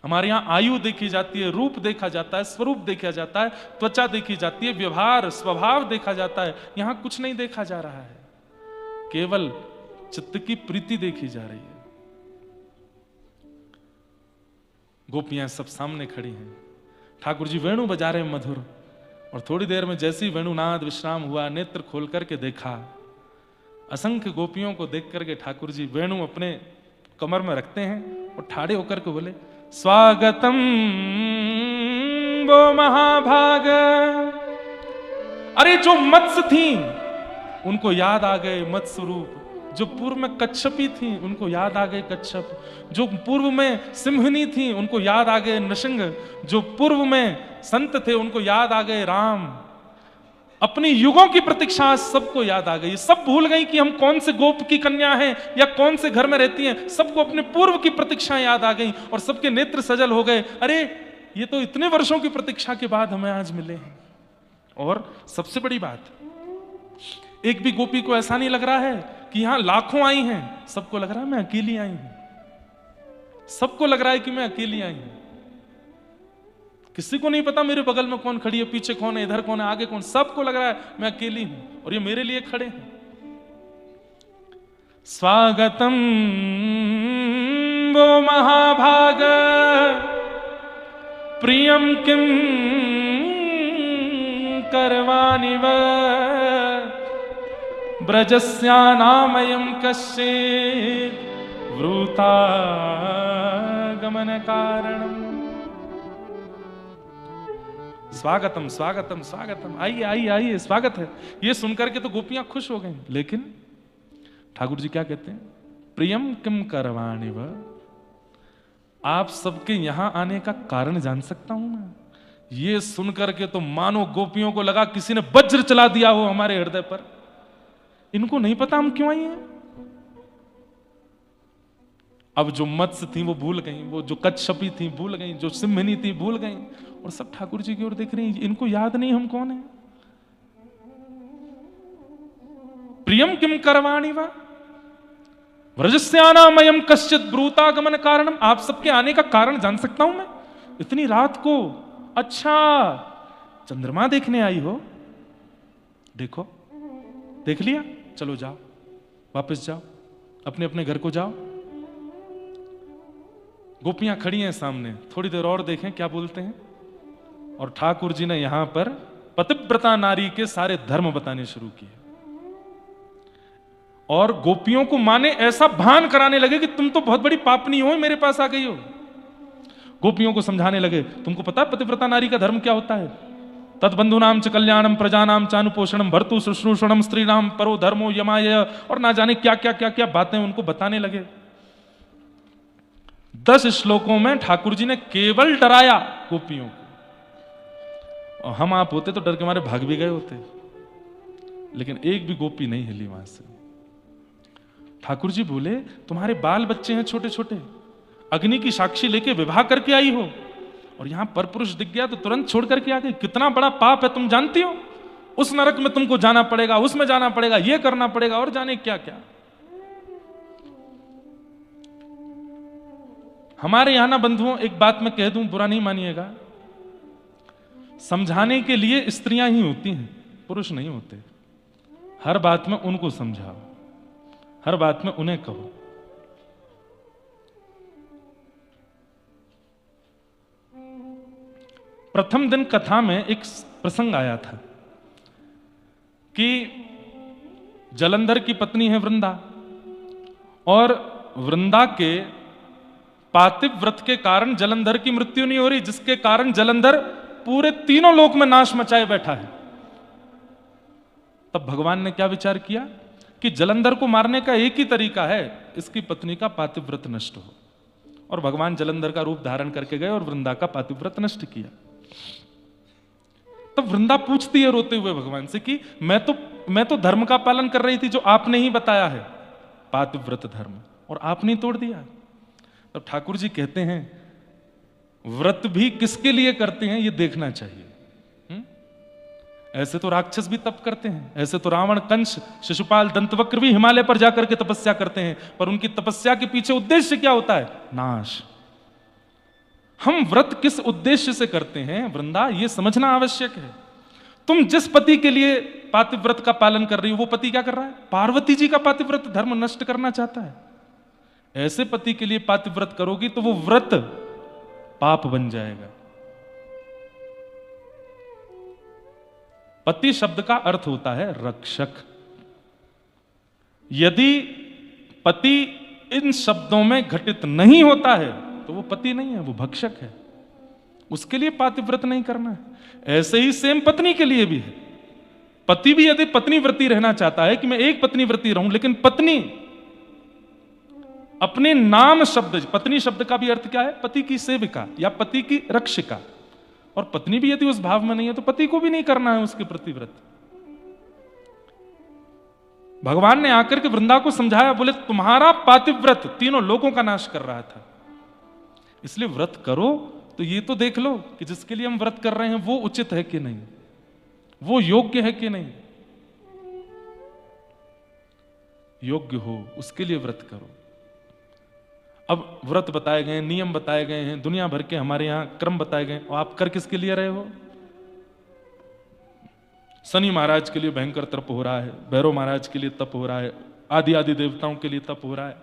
S1: हमारे यहां आयु देखी जाती है, रूप देखा जाता है, स्वरूप देखा जाता है, त्वचा देखी जाती है, व्यवहार स्वभाव देखा जाता है। यहां कुछ नहीं देखा जा रहा है, केवल चित्त की प्रीति देखी जा रही है। गोपियां सब सामने खड़ी हैं, ठाकुर जी वेणु बजा रहे हैं मधुर। और थोड़ी देर में जैसी वेणुनाद विश्राम हुआ, नेत्र खोल करके देखा, असंख्य गोपियों को देख करके ठाकुर जी वेणु अपने कमर में रखते हैं और ठाड़े होकर के बोले स्वागतम वो महाभाग। अरे जो मत्स्य थी उनको याद आ गए मत्स्य रूप, जो पूर्व में कच्छपी थी उनको याद आ गए कच्छप, जो पूर्व में सिंहनी थी उनको याद आ गए नृसिंह, जो पूर्व में संत थे उनको याद आ गए राम। अपनी युगों की प्रतीक्षा सबको याद आ गई। सब भूल गई कि हम कौन से गोप की कन्या हैं या कौन से घर में रहती हैं। सबको अपने पूर्व की प्रतीक्षा याद आ गई और सबके नेत्र सजल हो गए। अरे ये तो इतने वर्षों की प्रतीक्षा के बाद हमें आज मिले हैं। और सबसे बड़ी बात, एक भी गोपी को ऐसा नहीं लग रहा है कि यहां लाखों आई हैं, सबको लग रहा है मैं अकेली आई हूं। सबको लग रहा है कि मैं अकेली आई हूं। किसी को नहीं पता मेरे बगल में कौन खड़ी है, पीछे कौन है, इधर कौन है, आगे कौन। सबको लग रहा है मैं अकेली हूं और ये मेरे लिए खड़े हैं। स्वागतम वो महाभाग प्रियम किम करवाणि व ब्रजस्यानामयं कश्चित् वृथा गमन कारणम। स्वागतम स्वागतम स्वागतम, आइए आइए आइए, स्वागत है। ये सुनकर के तो गोपियां खुश हो गई, लेकिन ठाकुर जी क्या कहते हैं? प्रियम किम करवाणि व। आप सबके यहां आने का कारण जान सकता हूं मैं? ये सुनकर के तो मानो गोपियों को लगा किसी ने वज्र चला दिया हो हमारे हृदय पर। इनको नहीं पता हम क्यों आई हैं। अब जो मत्स्य थी वो भूल गई, वो जो कच्छपी थी भूल गई, जो सिंहनी थी भूल गई, और सब ठाकुर जी की ओर देख रही हैं। इनको याद नहीं हम कौन है। प्रियम किम करवाणी वा व्रजस्यानामयम कश्चित ब्रूतागमन कारणम। आप सबके आने का कारण जान सकता हूं मैं इतनी रात को? अच्छा, चंद्रमा देखने आई हो? देखो, देख लिया, चलो जाओ, वापस जाओ, अपने अपने घर को जाओ। गोपियां खड़ी हैं सामने, थोड़ी देर और देखें क्या बोलते हैं। और ठाकुर जी ने यहां पर पतिव्रता नारी के सारे धर्म बताने शुरू किए और गोपियों को माने ऐसा भान कराने लगे कि तुम तो बहुत बड़ी पापनी हो, मेरे पास आ गई हो। गोपियों को समझाने लगे, तुमको पता है पतिव्रता नारी का धर्म क्या होता है? तद्बंधुनाम च कल्याणम प्रजानाम चानुपोषणम भर्तु शुश्रूषणम स्त्रीणाम परो धर्मो यमाय, और ना जाने क्या क्या क्या क्या बातें उनको बताने लगे। 10 श्लोकों में ठाकुर जी ने केवल डराया गोपियों को, और हम आप होते तो डर के मारे भाग भी गए होते, लेकिन एक भी गोपी नहीं हिली वहां से। ठाकुर जी बोले, तुम्हारे बाल बच्चे हैं छोटे छोटे, अग्नि की साक्षी लेके विवाह करके आई हो, और यहां पर पुरुष दिख गया तो तुरंत छोड़ करके आ गई। कितना बड़ा पाप है तुम जानती हो? उस नरक में तुमको जाना पड़ेगा, उसमें जाना पड़ेगा, ये करना पड़ेगा, और जाने क्या क्या। हमारे यहां ना बंधुओं, एक बात मैं कह दूं, बुरा नहीं मानिएगा, समझाने के लिए स्त्रियां ही होती हैं, पुरुष नहीं होते। हर बात में उनको समझाओ, हर बात में उन्हें कहो। प्रथम दिन कथा में एक प्रसंग आया था कि जलंधर की पत्नी है वृंदा, और वृंदा के पातिव्रत के कारण जलंधर की मृत्यु नहीं हो रही, जिसके कारण जलंधर पूरे तीनों लोक में नाश मचाए बैठा है। तब भगवान ने क्या विचार किया कि जलंधर को मारने का एक ही तरीका है, इसकी पत्नी का पातिव्रत नष्ट हो। और भगवान जलंधर का रूप धारण करके गए और वृंदा का पातिव्रत नष्ट किया। तब वृंदा पूछती है रोते हुए भगवान से कि मैं तो धर्म का पालन कर रही थी जो आपने ही बताया है, पातिव्रत धर्म, और आपने ही तोड़ दिया। तब ठाकुर जी कहते हैं, व्रत भी किसके लिए करते हैं ये देखना चाहिए। ऐसे तो राक्षस भी तप करते हैं, ऐसे तो रावण, कंस, शिशुपाल, दंतवक्र भी हिमालय पर जाकर के तपस्या करते हैं, पर उनकी तपस्या के पीछे उद्देश्य क्या होता है? नाश। हम व्रत किस उद्देश्य से करते हैं वृंदा, यह समझना आवश्यक है। तुम जिस पति के लिए पातिव्रत का पालन कर रही हो, वो पति क्या कर रहा है? पार्वती जी का पातिव्रत धर्म नष्ट करना चाहता है। ऐसे पति के लिए पातिव्रत करोगी तो वो व्रत पाप बन जाएगा। पति शब्द का अर्थ होता है रक्षक। यदि पति इन शब्दों में घटित नहीं होता है तो वो पति नहीं है, वो भक्षक है। उसके लिए पातिव्रत नहीं करना है। ऐसे ही सेम पत्नी के लिए भी है। पति भी यदि पत्नी व्रती रहना चाहता है कि मैं एक पत्नी व्रती रहूं, लेकिन पत्नी अपने नाम शब्द, पत्नी शब्द का भी अर्थ क्या है? पति की सेविका या पति की रक्षिका। और पत्नी भी यदि उस भाव में नहीं है तो पति को भी नहीं करना है उसके प्रति व्रत। भगवान ने आकर के वृंदा को समझाया, बोले तुम्हारा पातिव्रत तीनों लोगों का नाश कर रहा था, इसलिए व्रत करो तो ये तो देख लो कि जिसके लिए हम व्रत कर रहे हैं वो उचित है कि नहीं, वो योग्य है कि नहीं। योग्य हो उसके लिए व्रत करो। अब व्रत बताए गए, नियम बताए गए हैं, दुनिया भर के हमारे यहां क्रम बताए गए, और आप कर किसके लिए रहे हो? शनि महाराज के लिए भयंकर तप हो रहा है, भैरव महाराज के लिए तप हो रहा है, आदि आदि देवताओं के लिए तप हो रहा है।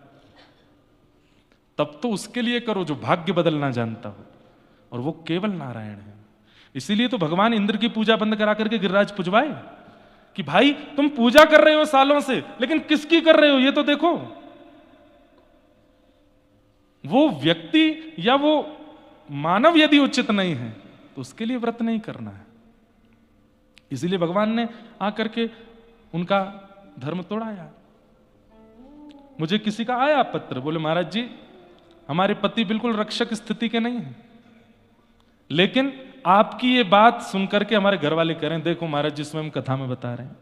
S1: तब तो उसके लिए करो जो भाग्य बदलना जानता हो, और वो केवल नारायण है। इसीलिए तो भगवान इंद्र की पूजा बंद करा करके गिरिराज पुजवाए कि भाई तुम पूजा कर रहे हो सालों से, लेकिन किसकी कर रहे हो ये तो देखो। वो व्यक्ति या वो मानव यदि उचित नहीं है तो उसके लिए व्रत नहीं करना है। इसीलिए भगवान ने आकर के उनका धर्म तोड़ाया। मुझे किसी का आया पत्र, बोले महाराज जी हमारे पति बिल्कुल रक्षक स्थिति के नहीं है, लेकिन आपकी ये बात सुनकर के हमारे घर वाले कह रहे हैं, देखो महाराज जी स्वयं कथा में बता रहे हैं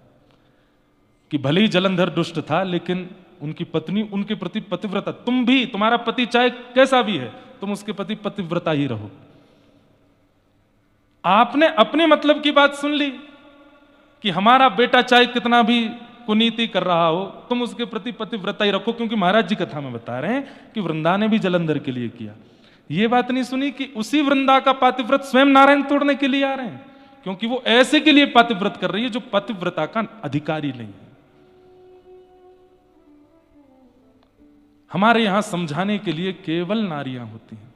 S1: कि भले ही जलंधर दुष्ट था लेकिन उनकी पत्नी उनके प्रति पतिव्रता। तुम भी, तुम्हारा पति चाहे कैसा भी है, तुम उसके प्रति पतिव्रता ही रहो। आपने अपने मतलब की बात सुन ली कि हमारा बेटा चाहे कितना भी कुनीति कर रहा हो, तुम उसके प्रति पतिव्रता ही रखो, क्योंकि महाराज जी कथा में बता रहे हैं कि वृंदा ने भी जलंधर के लिए किया। ये बात नहीं सुनी कि उसी वृंदा का पातिव्रत स्वयं नारायण तोड़ने के लिए आ रहे हैं, क्योंकि वो ऐसे के लिए पातिव्रत कर रही है जो पतिव्रता का अधिकारी नहीं है। हमारे यहां समझाने के लिए केवल नारियां होती हैं।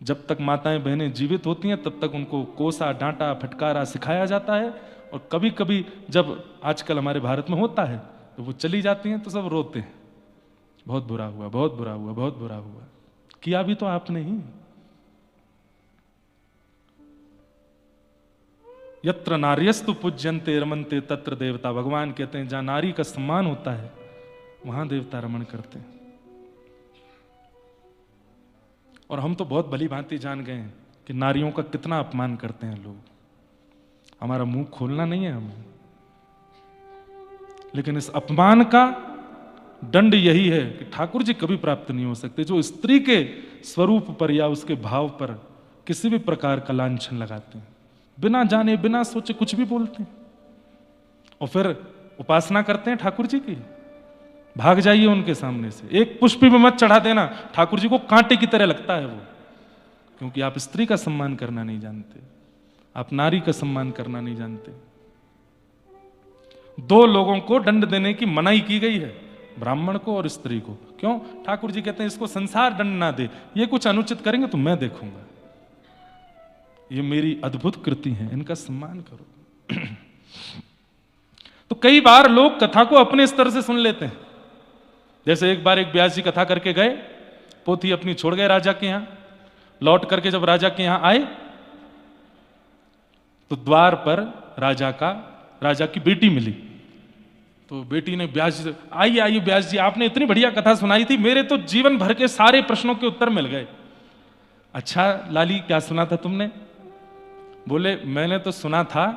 S1: जब तक माताएं बहनें जीवित होती हैं तब तक उनको कोसा, डांटा, फटकारा सिखाया जाता है, और कभी कभी जब आजकल हमारे भारत में होता है तो वो चली जाती हैं तो सब रोते हैं, बहुत बुरा हुआ, बहुत बुरा हुआ, बहुत बुरा हुआ। किया भी तो आपने ही। यत्र नार्यस्तु पूज्यन्ते रमन्ते तत्र देवता। भगवान कहते हैं जहां नारी का सम्मान होता है वहां देवता रमण करते हैं। और हम तो बहुत भली भांति जान गए हैं कि नारियों का कितना अपमान करते हैं लोग। हमारा मुंह खोलना नहीं है हमें, लेकिन इस अपमान का दंड यही है कि ठाकुर जी कभी प्राप्त नहीं हो सकते जो स्त्री के स्वरूप पर या उसके भाव पर किसी भी प्रकार का लांछन लगाते हैं, बिना जाने बिना सोचे कुछ भी बोलते हैं, और फिर उपासना करते हैं ठाकुर जी की। भाग जाइए उनके सामने से, एक पुष्प भी मत चढ़ा देना, ठाकुर जी को कांटे की तरह लगता है वो, क्योंकि आप स्त्री का सम्मान करना नहीं जानते, आप नारी का सम्मान करना नहीं जानते। दो लोगों को दंड देने की मनाही की गई है, ब्राह्मण को और स्त्री को। क्यों? ठाकुर जी कहते हैं इसको संसार दंड ना दे, ये कुछ अनुचित करेंगे तो मैं देखूंगा, ये मेरी अद्भुत कृति है, इनका सम्मान करो। तो कई बार लोग कथा को अपने स्तर से सुन लेते हैं। जैसे एक बार एक व्यास जी कथा करके गए, पोथी अपनी छोड़ गए राजा के यहां, लौट करके जब राजा के यहां आए तो द्वार पर राजा की बेटी मिली। तो बेटी ने व्यास जी से, आइए आइए व्यास जी, आपने इतनी बढ़िया कथा सुनाई थी, मेरे तो जीवन भर के सारे प्रश्नों के उत्तर मिल गए। अच्छा लाली, क्या सुना था तुमने? बोले मैंने तो सुना था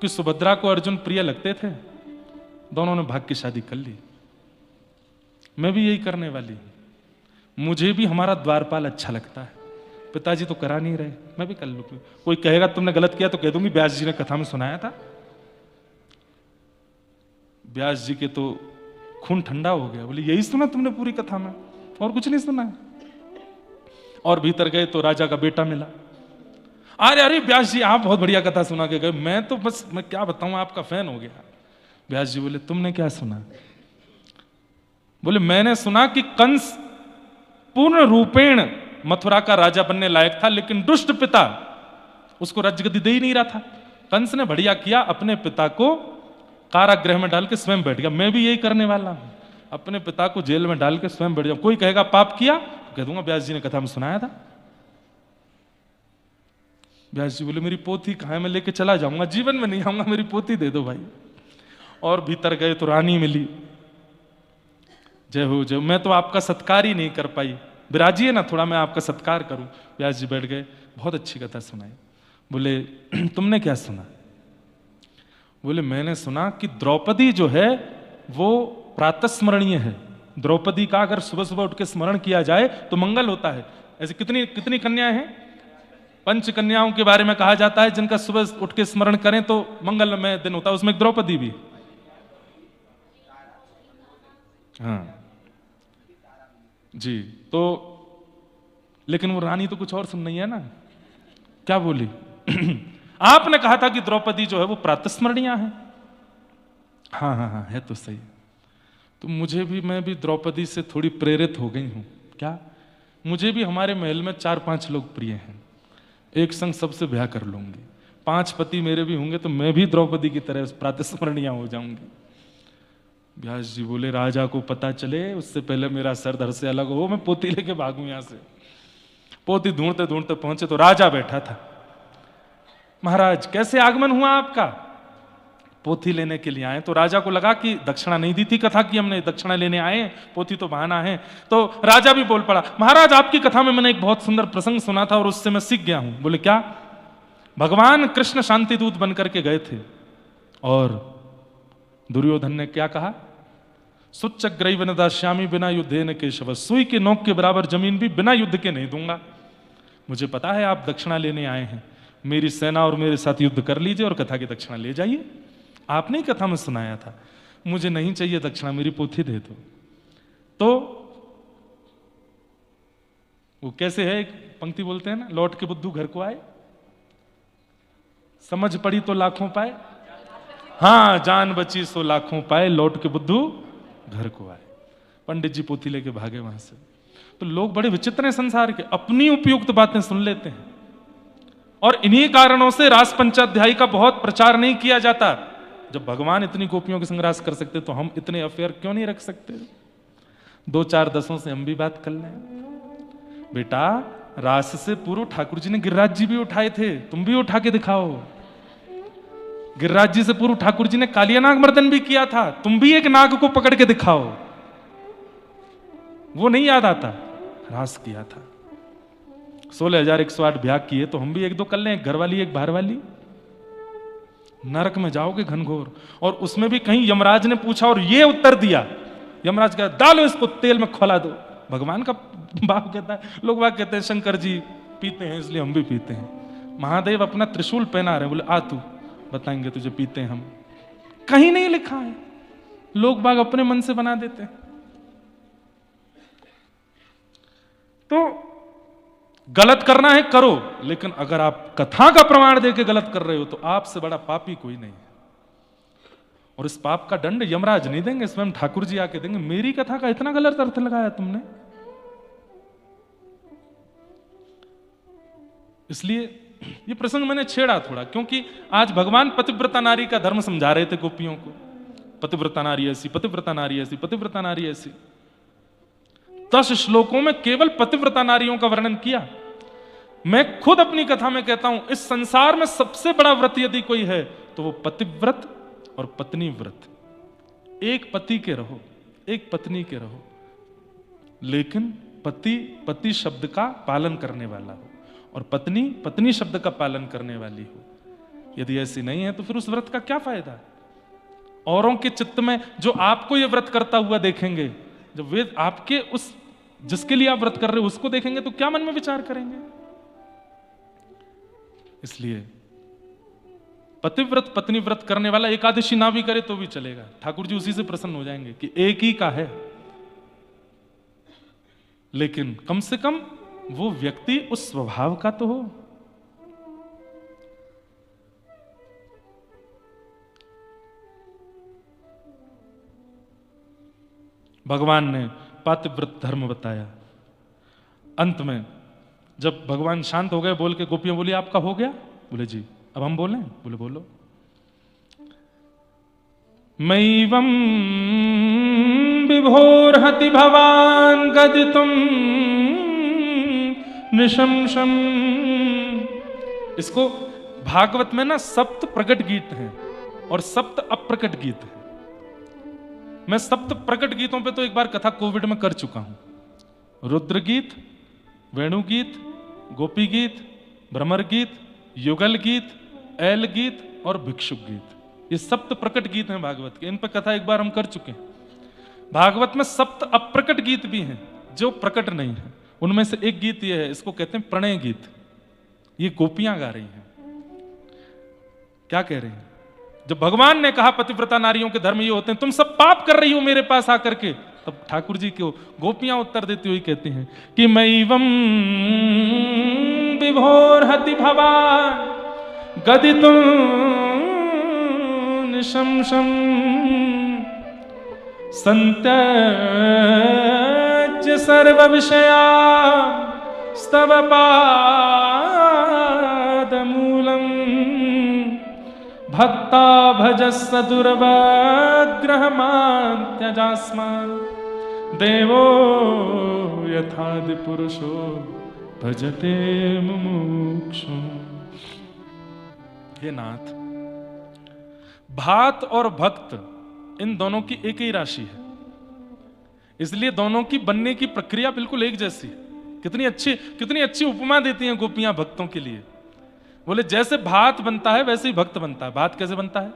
S1: कि सुभद्रा को अर्जुन प्रिय लगते थे, दोनों ने भाग की शादी कर ली। मैं भी यही करने वाली हूं, मुझे भी हमारा द्वारपाल अच्छा लगता है, पिताजी तो करा नहीं रहे, मैं भी कर लूंगी। कोई कहेगा तुमने गलत किया तो कह दूंगी व्यास जी ने कथा में सुनाया था। व्यास जी के तो खून ठंडा हो गया, बोले यही सुना तुमने पूरी कथा में, और कुछ नहीं सुना? और भीतर गए तो राजा का बेटा मिला। अरे अरे व्यास जी आप बहुत बढ़िया कथा सुना के गए, मैं क्या बताऊं, आपका फैन हो गया। व्यास जी बोले तुमने क्या सुना? बोले मैंने सुना कि कंस पूर्ण रूपेण मथुरा का राजा बनने लायक था, लेकिन दुष्ट पिता उसको राज्यगद्दी दे ही नहीं रहा था। कंस ने बढ़िया किया, अपने पिता को कारागृह में डाल के स्वयं बैठ गया। मैं भी यही करने वाला हूं, अपने पिता को जेल में डाल के स्वयं बैठ जाऊं। कोई कहेगा पाप किया तो कह दूंगा व्यास जी ने कथा में सुनाया था। व्यास जी बोले मेरी पोथी कहां है, मैं लेके चला जाऊंगा, जीवन में नहीं आऊंगा, मेरी पोथी दे दो भाई। और भीतर गए तो रानी मिली। जय हो जय, मैं तो आपका सत्कार ही नहीं कर पाई, विराजिए ना थोड़ा, मैं आपका सत्कार करूं। व्यास जी बैठ गए, बहुत अच्छी कथा सुनाई। बोले तुमने क्या सुना? बोले मैंने सुना कि द्रौपदी जो है वो प्रातस्मरणीय है, द्रौपदी का अगर सुबह सुबह उठ के स्मरण किया जाए तो मंगल होता है। ऐसे कितनी कितनी कन्याएं हैं? 5 कन्याओं के बारे में कहा जाता है जिनका सुबह उठ के स्मरण करें तो मंगलमय दिन होता है, उसमें एक द्रौपदी भी। हाँ जी, तो लेकिन वो रानी तो कुछ और सुन नहीं है ना, क्या बोली? आपने कहा था कि द्रौपदी जो है वो प्रातस्मरणीय है। हाँ हाँ हाँ है तो सही। तो मैं भी द्रौपदी से थोड़ी प्रेरित हो गई हूं। क्या? मुझे भी हमारे महल में 4-5 लोग प्रिय हैं, एक संग सबसे ब्याह कर लूंगी, 5 पति मेरे भी होंगे तो मैं भी द्रौपदी की तरह प्रातस्मरणीय हो जाऊंगी। व्यास जी बोले राजा को पता चले उससे पहले मेरा सर धड़ से अलग हो, मैं पोती लेके भागूं यहां से। पोती ढूंढते ढूंढते पहुंचे तो राजा बैठा था। महाराज कैसे आगमन हुआ आपका? पोथी लेने के लिए आए। तो राजा को लगा कि दक्षिणा नहीं दी थी कथा की हमने, दक्षिणा लेने आए, पोथी तो बहाना है। तो राजा भी बोल पड़ा, महाराज आपकी कथा में मैंने एक बहुत सुंदर प्रसंग सुना था और उससे मैं सीख गया हूं। बोले क्या? भगवान कृष्ण शांति दूत बनकर के गए थे और दुर्योधन ने क्या कहा? सुच्चग्रैव न दास्यामि बिना युद्धेन केशव, सुई के नोक के बराबर जमीन भी बिना युद्ध के नहीं दूंगा। मुझे पता है आप दक्षिणा लेने आए हैं, मेरी सेना और मेरे साथ युद्ध कर लीजिए और कथा की दक्षिणा ले जाइए। आपने ही कथा में सुनाया था। मुझे नहीं चाहिए दक्षिणा, मेरी पोथी दे दो। तो वो कैसे है, एक पंक्ति बोलते हैं ना, लौट के बुद्धू घर को आए, समझ पड़ी तो लाखों पाए। हाँ, जान बची सो लाखों पाए, लौट के बुद्धू घर को आए। पंडित जी पोथी लेके भागे वहां से। तो लोग बड़े विचित्र हैं संसार के, अपनी उपयुक्त बातें सुन लेते हैं। और इन्हीं कारणों से रास पंचाध्यायी का बहुत प्रचार नहीं किया जाता। जब भगवान इतनी गोपियों के संग रास कर सकते तो हम इतने अफेयर क्यों नहीं रख सकते? 2-4 दसों से हम भी बात कर लें। बेटा, रास से पूर्व ठाकुर जी ने गिरिराज जी भी उठाए थे, तुम भी उठा के दिखाओ। गिरिराज जी से पूर्व ठाकुर जी ने कालिया नाग मर्दन भी किया था, तुम भी एक नाग को पकड़ के दिखाओ। वो नहीं याद आता, रास किया था। 16,108 भ्याग किए तो हम भी 1-2 कर लें, एक घर वाली एक बाहर वाली। नरक में जाओगे घनघोर। और उसमें भी कहीं यमराज ने पूछा और ये उत्तर दिया, यमराज कहता डालो इसको तेल में खौला दो। भगवान का बाप कहता है, लोग बात कहते हैं शंकर जी पीते हैं इसलिए हम भी पीते हैं। महादेव अपना त्रिशूल पहना रहे, बोले आ तू बताएंगे तुझे पीते हैं हम। कहीं नहीं लिखा है, लोग बाग अपने मन से बना देते हैं। तो गलत करना है करो, लेकिन अगर आप कथा का प्रमाण देके गलत कर रहे हो तो आपसे बड़ा पापी कोई नहीं है। और इस पाप का दंड यमराज नहीं देंगे, स्वयं ठाकुर जी आके देंगे। मेरी कथा का इतना गलत अर्थ लगाया तुमने। इसलिए ये प्रसंग मैंने छेड़ा थोड़ा, क्योंकि आज भगवान पतिव्रता नारी का धर्म समझा रहे थे गोपियों को। पतिव्रता नारी ऐसी, पतिव्रता नारी ऐसी, पतिव्रता नारी ऐसी। 10 श्लोकों में केवल पतिव्रता नारियों का वर्णन किया। मैं खुद अपनी कथा में कहता हूं, इस संसार में सबसे बड़ा व्रत यदि कोई है तो वो पतिव्रत और पत्नी व्रत। एक पति के रहो, एक पत्नी के रहो, लेकिन पति पति शब्द का पालन करने वाला हो और पत्नी पत्नी शब्द का पालन करने वाली हो। यदि ऐसी नहीं है तो फिर उस व्रत का क्या फायदा? औरों के चित्त में जो आपको ये व्रत करता हुआ देखेंगे, जब वे आपके उस जिसके लिए आप व्रत कर रहे हो उसको देखेंगे तो क्या मन में विचार करेंगे? इसलिए पतिव्रत पत्नी व्रत करने वाला एकादशी ना भी करे तो भी चलेगा, ठाकुर जी उसी से प्रसन्न हो जाएंगे कि एक ही का है। लेकिन कम से कम वो व्यक्ति उस स्वभाव का तो हो। भगवान ने पातिव्रत धर्म बताया। अंत में जब भगवान शांत हो गए, बोल के गोपियां बोली आपका हो गया? बोले जी। अब हम बोलें? बोले बोलो। मैवं विभोर्हति भवान गदितुम निशंसम। इसको भागवत में ना सप्त प्रकट गीत हैं और सप्त अप्रकट गीत हैं। मैं सप्त प्रकट गीतों पे तो एक बार कथा कोविड में कर चुका हूं। रुद्र गीत, वेणु गीत, गोपी गीत, भ्रमर गीत, युगल गीत, ऐल गीत और भिक्षुक गीत, ये सप्त प्रकट गीत हैं भागवत के। इन पर कथा एक बार हम कर चुके हैं। भागवत में सप्त अप्रकट गीत भी हैं जो प्रकट नहीं है। उनमें से एक गीत ये है, इसको कहते हैं प्रणय गीत। ये गोपियां गा रही हैं। क्या कह रही हैं? जब भगवान ने कहा पतिव्रता नारियों के धर्म ये होते हैं, तुम सब पाप कर रही हो मेरे पास आकर के, तब ठाकुर जी को गोपियां उत्तर देती हुई कहती हैं कि मैवं विभोर्हति भवान गदितुम निशंसम संत्यज्य सर्व विषया स्तव पादमूलम् भक्ता भजस्स दुर्वग्रहमान् त्यजास्मान् देवो यथादि पुरुषो भजते मुमुक्षुम्। हे नाथ, भात और भक्त इन दोनों की एक ही राशि है, इसलिए दोनों की बनने की प्रक्रिया बिल्कुल एक जैसी है। कितनी अच्छी उपमा देती हैं गोपियां भक्तों के लिए। बोले जैसे भात बनता है वैसे ही भक्त बनता है। भात कैसे बनता है?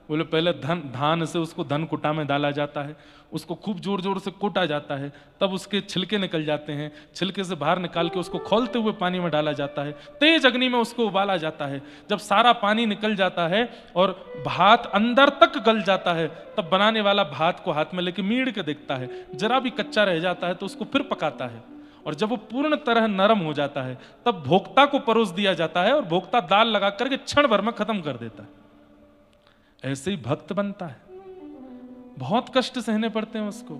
S1: बोले पहले धान से उसको धन कुटा में डाला जाता है, उसको खूब जोर जोर से कूटा जाता है, तब उसके छिलके निकल जाते हैं, छिलके से बाहर निकाल के उसको खौलते हुए पानी में डाला जाता है, तेज अग्नि में उसको उबाला जाता है। जब सारा पानी निकल जाता है और भात अंदर तक गल जाता है, तब बनाने वाला भात को हाथ में लेके मीड़ के देखता है, जरा भी कच्चा रह जाता है तो उसको फिर पकाता है, और जब वो पूर्ण तरह नरम हो जाता है तब भोक्ता को परोस दिया जाता है, और भोक्ता दाल लगा करके क्षण भर में खत्म कर देता है। ऐसे ही भक्त बनता है। बहुत कष्ट सहने पड़ते हैं उसको,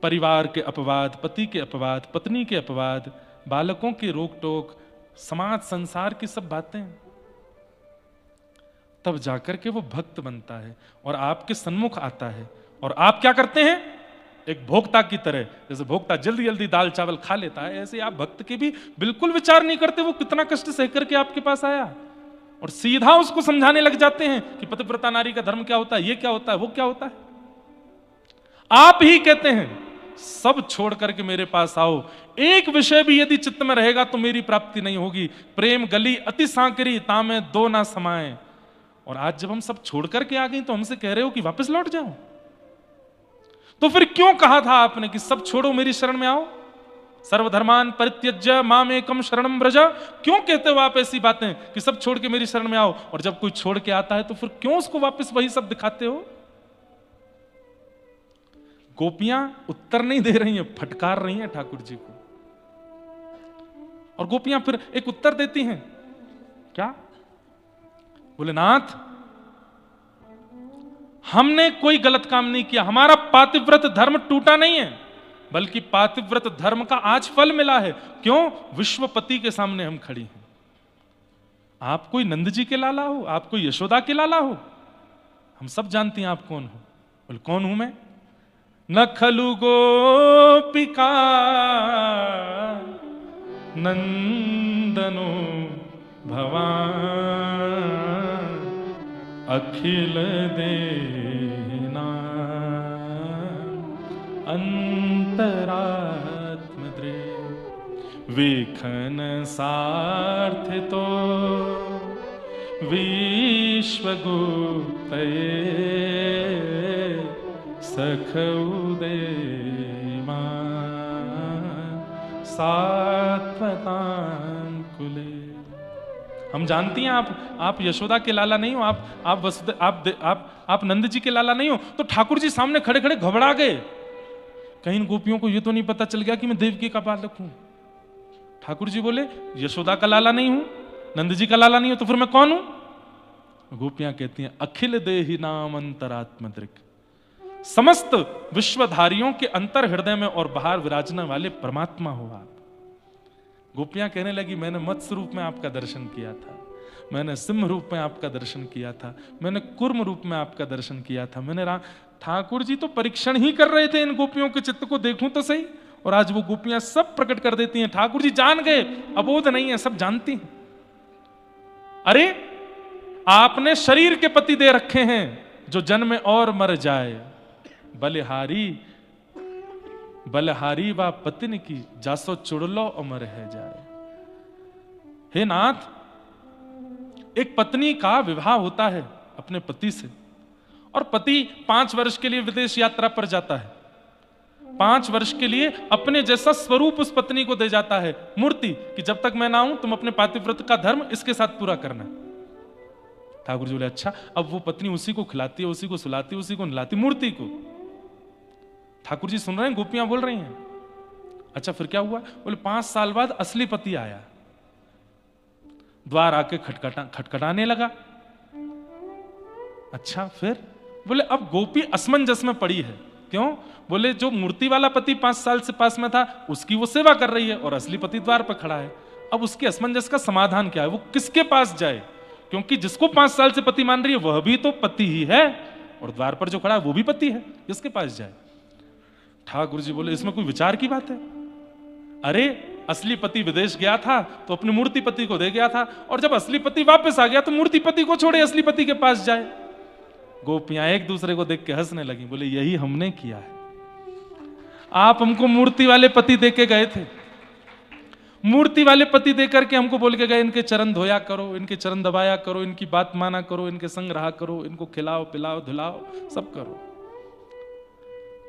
S1: परिवार के अपवाद, पति के अपवाद, पत्नी के अपवाद, बालकों की रोक टोक, समाज संसार की सब बातें, तब जाकर के वो भक्त बनता है और आपके सन्मुख आता है। और आप क्या करते हैं? एक भोक्ता की तरह, जैसे भोक्ता जल्दी जल्दी दाल चावल खा लेता है, ऐसे आप भक्त के भी बिल्कुल विचार नहीं करते वो कितना कष्ट सह करके आपके पास आया, और सीधा उसको समझाने लग जाते हैं कि पतिव्रता नारी का धर्म क्या होता है, ये क्या होता है, वो क्या होता है। आप ही कहते हैं सब छोड़ करके मेरे पास आओ, एक विषय भी यदि चित्त में रहेगा तो मेरी प्राप्ति नहीं होगी। प्रेम गली अति सांकरी, तामे दो ना समाए। और आज जब हम सब छोड़ करके आ गए तो हमसे कह रहे हो कि वापस लौट जाओ। तो फिर क्यों कहा था आपने कि सब छोड़ो मेरी शरण में आओ? सर्वधर्मान परित्यज्य माम एकम शरणम व्रज। क्यों कहते हो आप ऐसी बातें कि सब छोड़ के मेरी शरण में आओ? और जब कोई छोड़ के आता है तो फिर क्यों उसको वापस वही सब दिखाते हो? गोपियां उत्तर नहीं दे रही हैं, फटकार रही हैं ठाकुर जी को। और गोपियां फिर एक उत्तर देती हैं, क्या? बोले नाथ, हमने कोई गलत काम नहीं किया, हमारा पातिव्रत धर्म टूटा नहीं है, बल्कि पातिव्रत धर्म का आज फल मिला है। क्यों? विश्वपति के सामने हम खड़ी हैं। आप कोई नंद जी के लाला हो, आप कोई यशोदा के लाला हो, हम सब जानती हैं आप कौन हो। बोले कौन हूं मैं? न खलु गोपिका नंदनो भवान अखिल देना अंतरात्मद्रे विखन सार्थितो विश्वगुप्तये सखउदेमा सात्वतांकुले। हम जानती हैं आप यशोदा के लाला नहीं हो, आप नंद जी के लाला नहीं हो। तो ठाकुर जी सामने खड़े खड़े घबरा गए, कहीं गोपियों को ये तो नहीं पता चल गया कि मैं देवकी का बालक हूं। ठाकुर जी बोले यशोदा का लाला नहीं हूं, नंद जी का लाला नहीं हूं, तो फिर मैं कौन हूं? गोपियां कहती हैं अखिल देहि नाम अंतरात्मदृक्, समस्त विश्वधारियों के अंतर हृदय में और बाहर विराजने वाले परमात्मा हो आप। गोपियां कहने लगी मैंने मत्स्य रूप में आपका दर्शन किया था, मैंने सिंह रूप में आपका दर्शन किया था, मैंने कुर्म रूप में आपका दर्शन किया था, मैंने ठाकुर जी तो परीक्षण ही कर रहे थे इन गोपियों के चित्त को, देखूं तो सही। और आज वो गोपियां सब प्रकट कर देती हैं। ठाकुर जी जान गए, अबोध नहीं है, सब जानती हैं। अरे आपने शरीर के पति दे रखे हैं जो जन्म और मर जाए, बलहारी व पतिन की जासो चुड़लो अमर है जाए। हे नाथ, एक पत्नी का विवाह होता है अपने पति से, और पति 5 वर्ष के लिए विदेश यात्रा पर जाता है। 5 वर्ष के लिए अपने जैसा स्वरूप उस पत्नी को दे जाता है, मूर्ति, कि जब तक मैं ना हूं तुम अपने पातिव्रत का धर्म इसके साथ पूरा करना। ठाकुर जी बोले अच्छा। अब वो पत्नी उसी को खिलाती है, उसी को सुलाती है, उसी को नहलाती, मूर्ति को। ठाकुर जी सुन रहे हैं, गोपियां बोल रही हैं। अच्छा फिर क्या हुआ? बोले 5 साल बाद असली पति आया, द्वार आके खटखटाने लगा। अच्छा फिर? बोले अब गोपी असमंजस में पड़ी है। क्यों? बोले जो मूर्ति वाला पति 5 साल से पास में था उसकी वो सेवा कर रही है, और असली पति द्वार पर खड़ा है। अब उसके असमंजस का समाधान क्या है? वो किसके पास जाए? क्योंकि जिसको 5 साल से पति मान रही है वह भी तो पति ही है, और द्वार पर जो खड़ा है वो भी पति है, किसके पास जाए? ठाकुर जी बोले इसमें कोई विचार की बात है? अरे असली पति विदेश गया था तो अपने मूर्ति पति को दे गया था, और जब असली पति वापस आ गया तो मूर्ति पति को छोड़े असली पति के पास जाए। गोपियां एक दूसरे को देख के हंसने लगी। बोले यही हमने किया है, आप हमको मूर्ति वाले पति दे के गए थे, मूर्ति वाले पति देकर के हमको बोल के गए इनके चरण धोया करो, इनके चरण दबाया करो, इनकी बात माना करो, इनके संग रहा करो, इनको खिलाओ पिलाओ धुलाओ सब करो।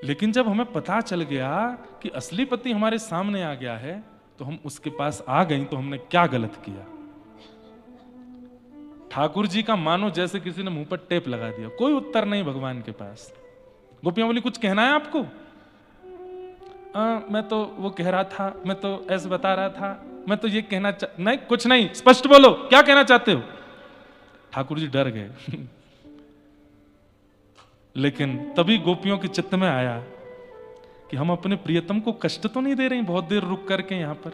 S1: लेकिन जब हमें पता चल गया कि असली पति हमारे सामने आ गया है तो हम उसके पास आ गई तो हमने क्या गलत किया। ठाकुर जी का मानो जैसे किसी ने मुंह पर टेप लगा दिया, कोई उत्तर नहीं भगवान के पास। गोपियां बोली कुछ कहना है आपको? मैं तो वो कह रहा था, मैं तो ऐसे बता रहा था, मैं तो ये कहना नहीं, कुछ नहीं, स्पष्ट बोलो क्या कहना चाहते हो। ठाकुर जी डर गए लेकिन तभी गोपियों के चित्त में आया कि हम अपने प्रियतम को कष्ट तो नहीं दे रहे हैं बहुत देर रुक करके यहां पर,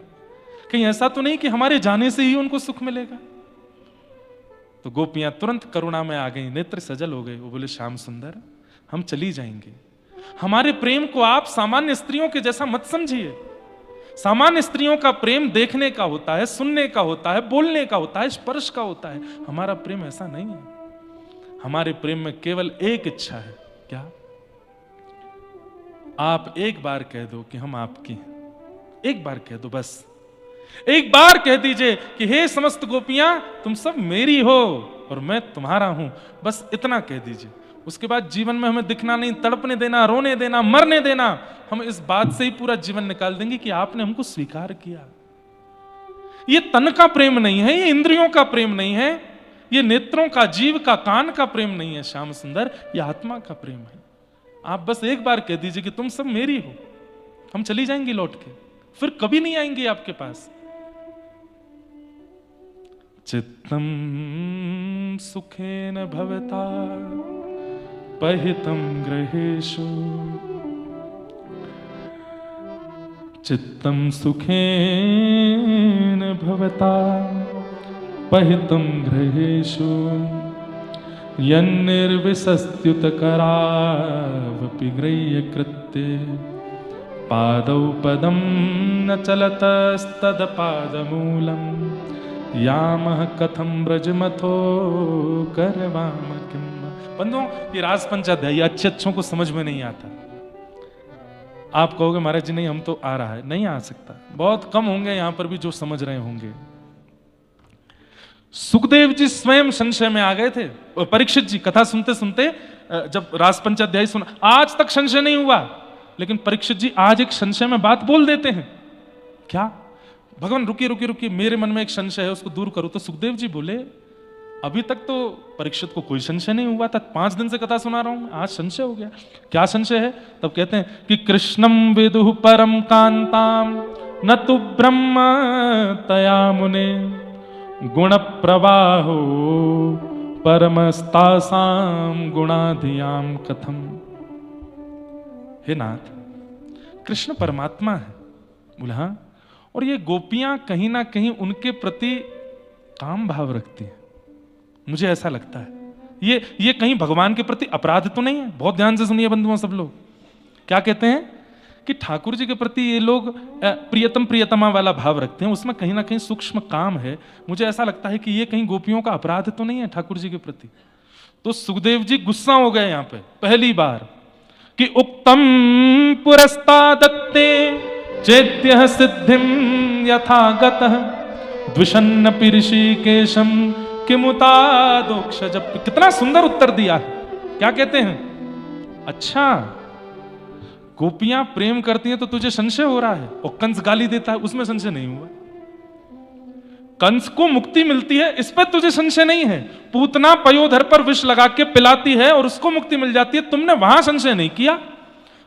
S1: कहीं ऐसा तो नहीं कि हमारे जाने से ही उनको सुख मिलेगा। तो गोपियां तुरंत करुणा में आ गई, नेत्र सजल हो गए। वो बोले श्याम सुंदर हम चली जाएंगे, हमारे प्रेम को आप सामान्य स्त्रियों के जैसा मत समझिए। सामान्य स्त्रियों का प्रेम देखने का होता है, सुनने का होता है, बोलने का होता है, स्पर्श का होता है। हमारा प्रेम ऐसा नहीं है। हमारे प्रेम में केवल एक इच्छा है, क्या? आप एक बार कह दो कि हम आपकी हैं, एक बार कह दो, बस एक बार कह दीजिए कि हे समस्त गोपियां तुम सब मेरी हो और मैं तुम्हारा हूं, बस इतना कह दीजिए। उसके बाद जीवन में हमें दिखना नहीं, तड़पने देना, रोने देना, मरने देना। हम इस बात से ही पूरा जीवन निकाल देंगे कि आपने हमको स्वीकार किया। ये तन का प्रेम नहीं है, ये इंद्रियों का प्रेम नहीं है, ये नेत्रों का, जीव का, कान का प्रेम नहीं है श्याम सुंदर, ये आत्मा का प्रेम है। आप बस एक बार कह दीजिए कि तुम सब मेरी हो, हम चली जाएंगी लौट के, फिर कभी नहीं आएंगे आपके पास। चित्तम सुखेन भवता पहितम ग्रहेषु, चित्तम सुखेन भवता पहितम ग्रहेषु, यन्निर्विशस्त्युत करावपि गृह्य कृत्य, पादौ पदं न चलतस्तद पादमूलम्, यामः कथं ब्रजमथो करवाम किम्। बंधुओं ये रास पंचाध्यायी अच्छे अच्छों को समझ में नहीं आता। आप कहोगे महाराज जी नहीं हम तो आ रहा है, नहीं आ सकता, बहुत कम होंगे यहां पर भी जो समझ रहे होंगे। सुखदेव जी स्वयं संशय में आ गए थे और परीक्षित जी कथा सुनते सुनते जब रास पंचाध्यायी सुना, आज तक संशय नहीं हुआ, लेकिन परीक्षित जी आज एक संशय में बात बोल देते हैं। क्या? भगवान रुकिए रुकिए रुकिए, मेरे मन में एक संशय है उसको दूर करो। तो सुखदेव जी बोले अभी तक तो परीक्षित को कोई संशय नहीं हुआ था, 5 दिन से कथा सुना रहा हूं, आज संशय हो गया। क्या संशय है? तब कहते हैं कि कृष्णम विदुः परम कांताम न तु ब्रह्म तया मुने, गुण प्रवाहो परमस्तासाम गुणाधियाम कथम। हे नाथ, कृष्ण परमात्मा है। बोले हाँ, और ये गोपियां कहीं ना कहीं उनके प्रति काम भाव रखती हैं, मुझे ऐसा लगता है। ये कहीं भगवान के प्रति अपराध तो नहीं है? बहुत ध्यान से सुनिए बंधुओं सब लोग, क्या कहते हैं कि ठाकुर जी के प्रति ये लोग प्रियतम प्रियतमा वाला भाव रखते हैं, उसमें कहीं ना कहीं सूक्ष्म काम है। मुझे ऐसा लगता है कि ये कहीं गोपियों का अपराध तो नहीं है ठाकुर जी के प्रति। तो सुखदेव जी गुस्सा हो गए यहां पे पहली बार कि उक्तम पुरस्तादत्ते चेत्यः सिद्धिं यथागतः, द्विषन्न ऋषिकेशम किमुतादोक्ष। जब कितना सुंदर उत्तर दिया है। क्या कहते हैं? अच्छा गोपियां प्रेम करती हैं तो तुझे संशय हो रहा है, और कंस गाली देता है उसमें संशय नहीं हुआ। कंस को मुक्ति मिलती है इस पर तुझे संशय नहीं है। पूतना पयोधर पर विष लगा के पिलाती है और उसको मुक्ति मिल जाती है, तुमने वहां संशय नहीं किया।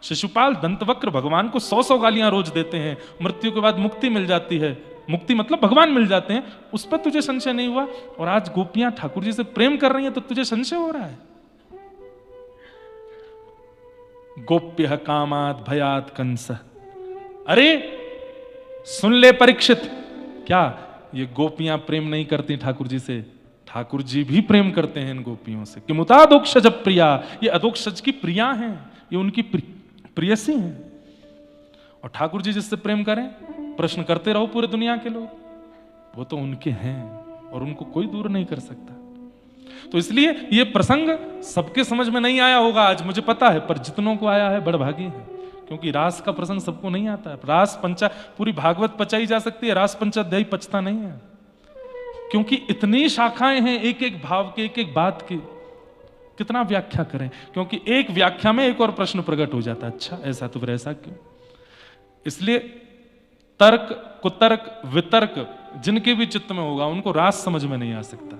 S1: शिशुपाल दंतवक्र भगवान को 100 गालियां रोज देते हैं, मृत्यु के बाद मुक्ति मिल जाती है, मुक्ति मतलब भगवान मिल जाते हैं, उस पर तुझे संशय नहीं हुआ। और आज गोपियां ठाकुर जी से प्रेम कर रही हैं तो तुझे संशय हो रहा है। गोप्य कामात भयात कंस। अरे सुन ले परीक्षित, क्या ये गोपियां प्रेम नहीं करती ठाकुर जी से? ठाकुर जी भी प्रेम करते हैं इन गोपियों से। कि मुतादोक्षज प्रिया, ये अदोक्षज की प्रिया हैं, ये उनकी प्रियसी हैं। और ठाकुर जी जिससे प्रेम करें, प्रश्न करते रहो पूरे दुनिया के लोग, वो तो उनके हैं और उनको कोई दूर नहीं कर सकता। तो इसलिए ये प्रसंग सबके समझ में नहीं आया होगा आज, मुझे पता है, पर जितनों को आया है बड़भागी है। क्योंकि रास का प्रसंग सबको नहीं आता है। रास पंचा पूरी भागवत पचाई जा सकती है, रास पंचाध्यायी पचता नहीं है, क्योंकि इतनी शाखाएं हैं एक एक भाव के, एक एक बात की, कितना व्याख्या करें, क्योंकि एक व्याख्या में एक और प्रश्न प्रकट हो जाता है, अच्छा ऐसा तो फिर ऐसा क्यों। इसलिए तर्क कुतर्क वितर्क जिनके भी चित्त में होगा उनको रास समझ में नहीं आ सकता,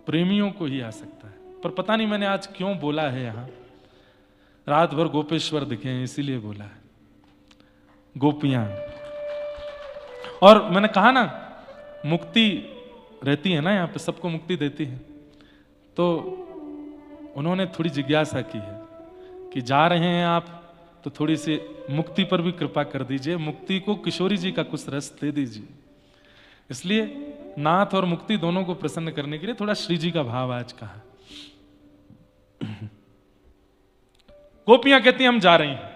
S1: प्रेमियों को ही आ सकता है। पर पता नहीं मैंने आज क्यों बोला है, यहां रात भर गोपेश्वर दिखे हैं इसीलिए बोला है, गोपियां। और मैंने कहा ना मुक्ति रहती है ना यहाँ पे, सबको मुक्ति देती है, तो उन्होंने थोड़ी जिज्ञासा की है कि जा रहे हैं आप तो थोड़ी सी मुक्ति पर भी कृपा कर दीजिए, मुक्ति को किशोरी जी का कुछ रस दे दीजिए। इसलिए नाथ और मुक्ति दोनों को प्रसन्न करने के लिए थोड़ा श्री जी का भाव आज कहा। गोपियां कहती हैं हम जा रही हैं,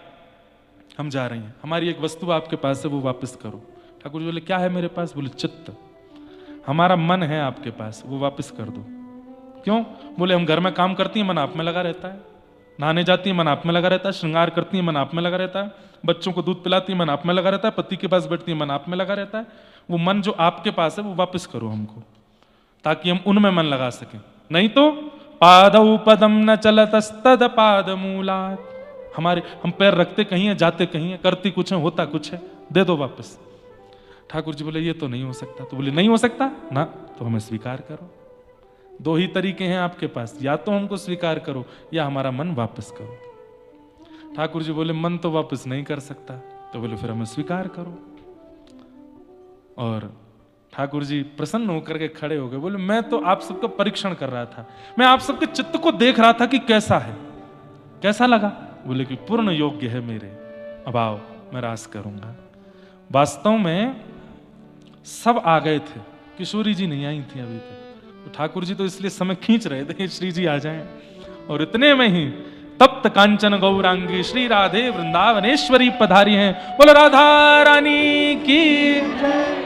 S1: हम जा रही हैं, हमारी एक वस्तु आपके पास है वो वापस करो। ठाकुर जी बोले क्या है मेरे पास? बोले चित्त, हमारा मन है आपके पास, वो वापस कर दो। क्यों? बोले हम घर में काम करती हैं, मन आप में लगा रहता है, नहाने जाती है मन आप में लगा रहता है, श्रृंगार करती है मन आप में लगा रहता है, बच्चों को दूध पिलाती है मन आप में लगा रहता है, पति के पास बैठती है मन आप में लगा रहता है। वो मन जो आपके पास है वो वापस करो हमको, ताकि हम उनमें मन लगा सकें। नहीं तो पादौ पदम न चलतस्तद पाद मूलात्, हमारे हम पैर रखते कहीं है, जाते कहीं है, करती कुछ है, होता कुछ है, दे दो वापस। ठाकुर जी बोले ये तो नहीं हो सकता। तो बोले नहीं हो सकता ना, तो हमें स्वीकार करो। दो ही तरीके हैं आपके पास, या तो हमको स्वीकार करो या हमारा मन वापस करो। ठाकुर जी बोले मन तो वापस नहीं कर सकता, तो बोले फिर हमें स्वीकार करो। और ठाकुर जी प्रसन्न होकर के खड़े हो गए, बोले मैं तो आप सबका परीक्षण कर रहा था, मैं आप सबके चित्त को देख रहा था कि कैसा है, कैसा लगा? बोले कि पूर्ण योग्य है मेरे, अब आओ मैं रास करूंगा। वास्तव में सब आ गए थे, किशोरी जी नहीं आई थी अभी तक, तो ठाकुर जी तो इसलिए समय खींच रहे थे श्री जी आ जाएं। और इतने में ही तप्त कांचन गौरांगी श्री राधे वृंदावनेश्वरी पधारी हैं। बोलो राधा रानी की जय।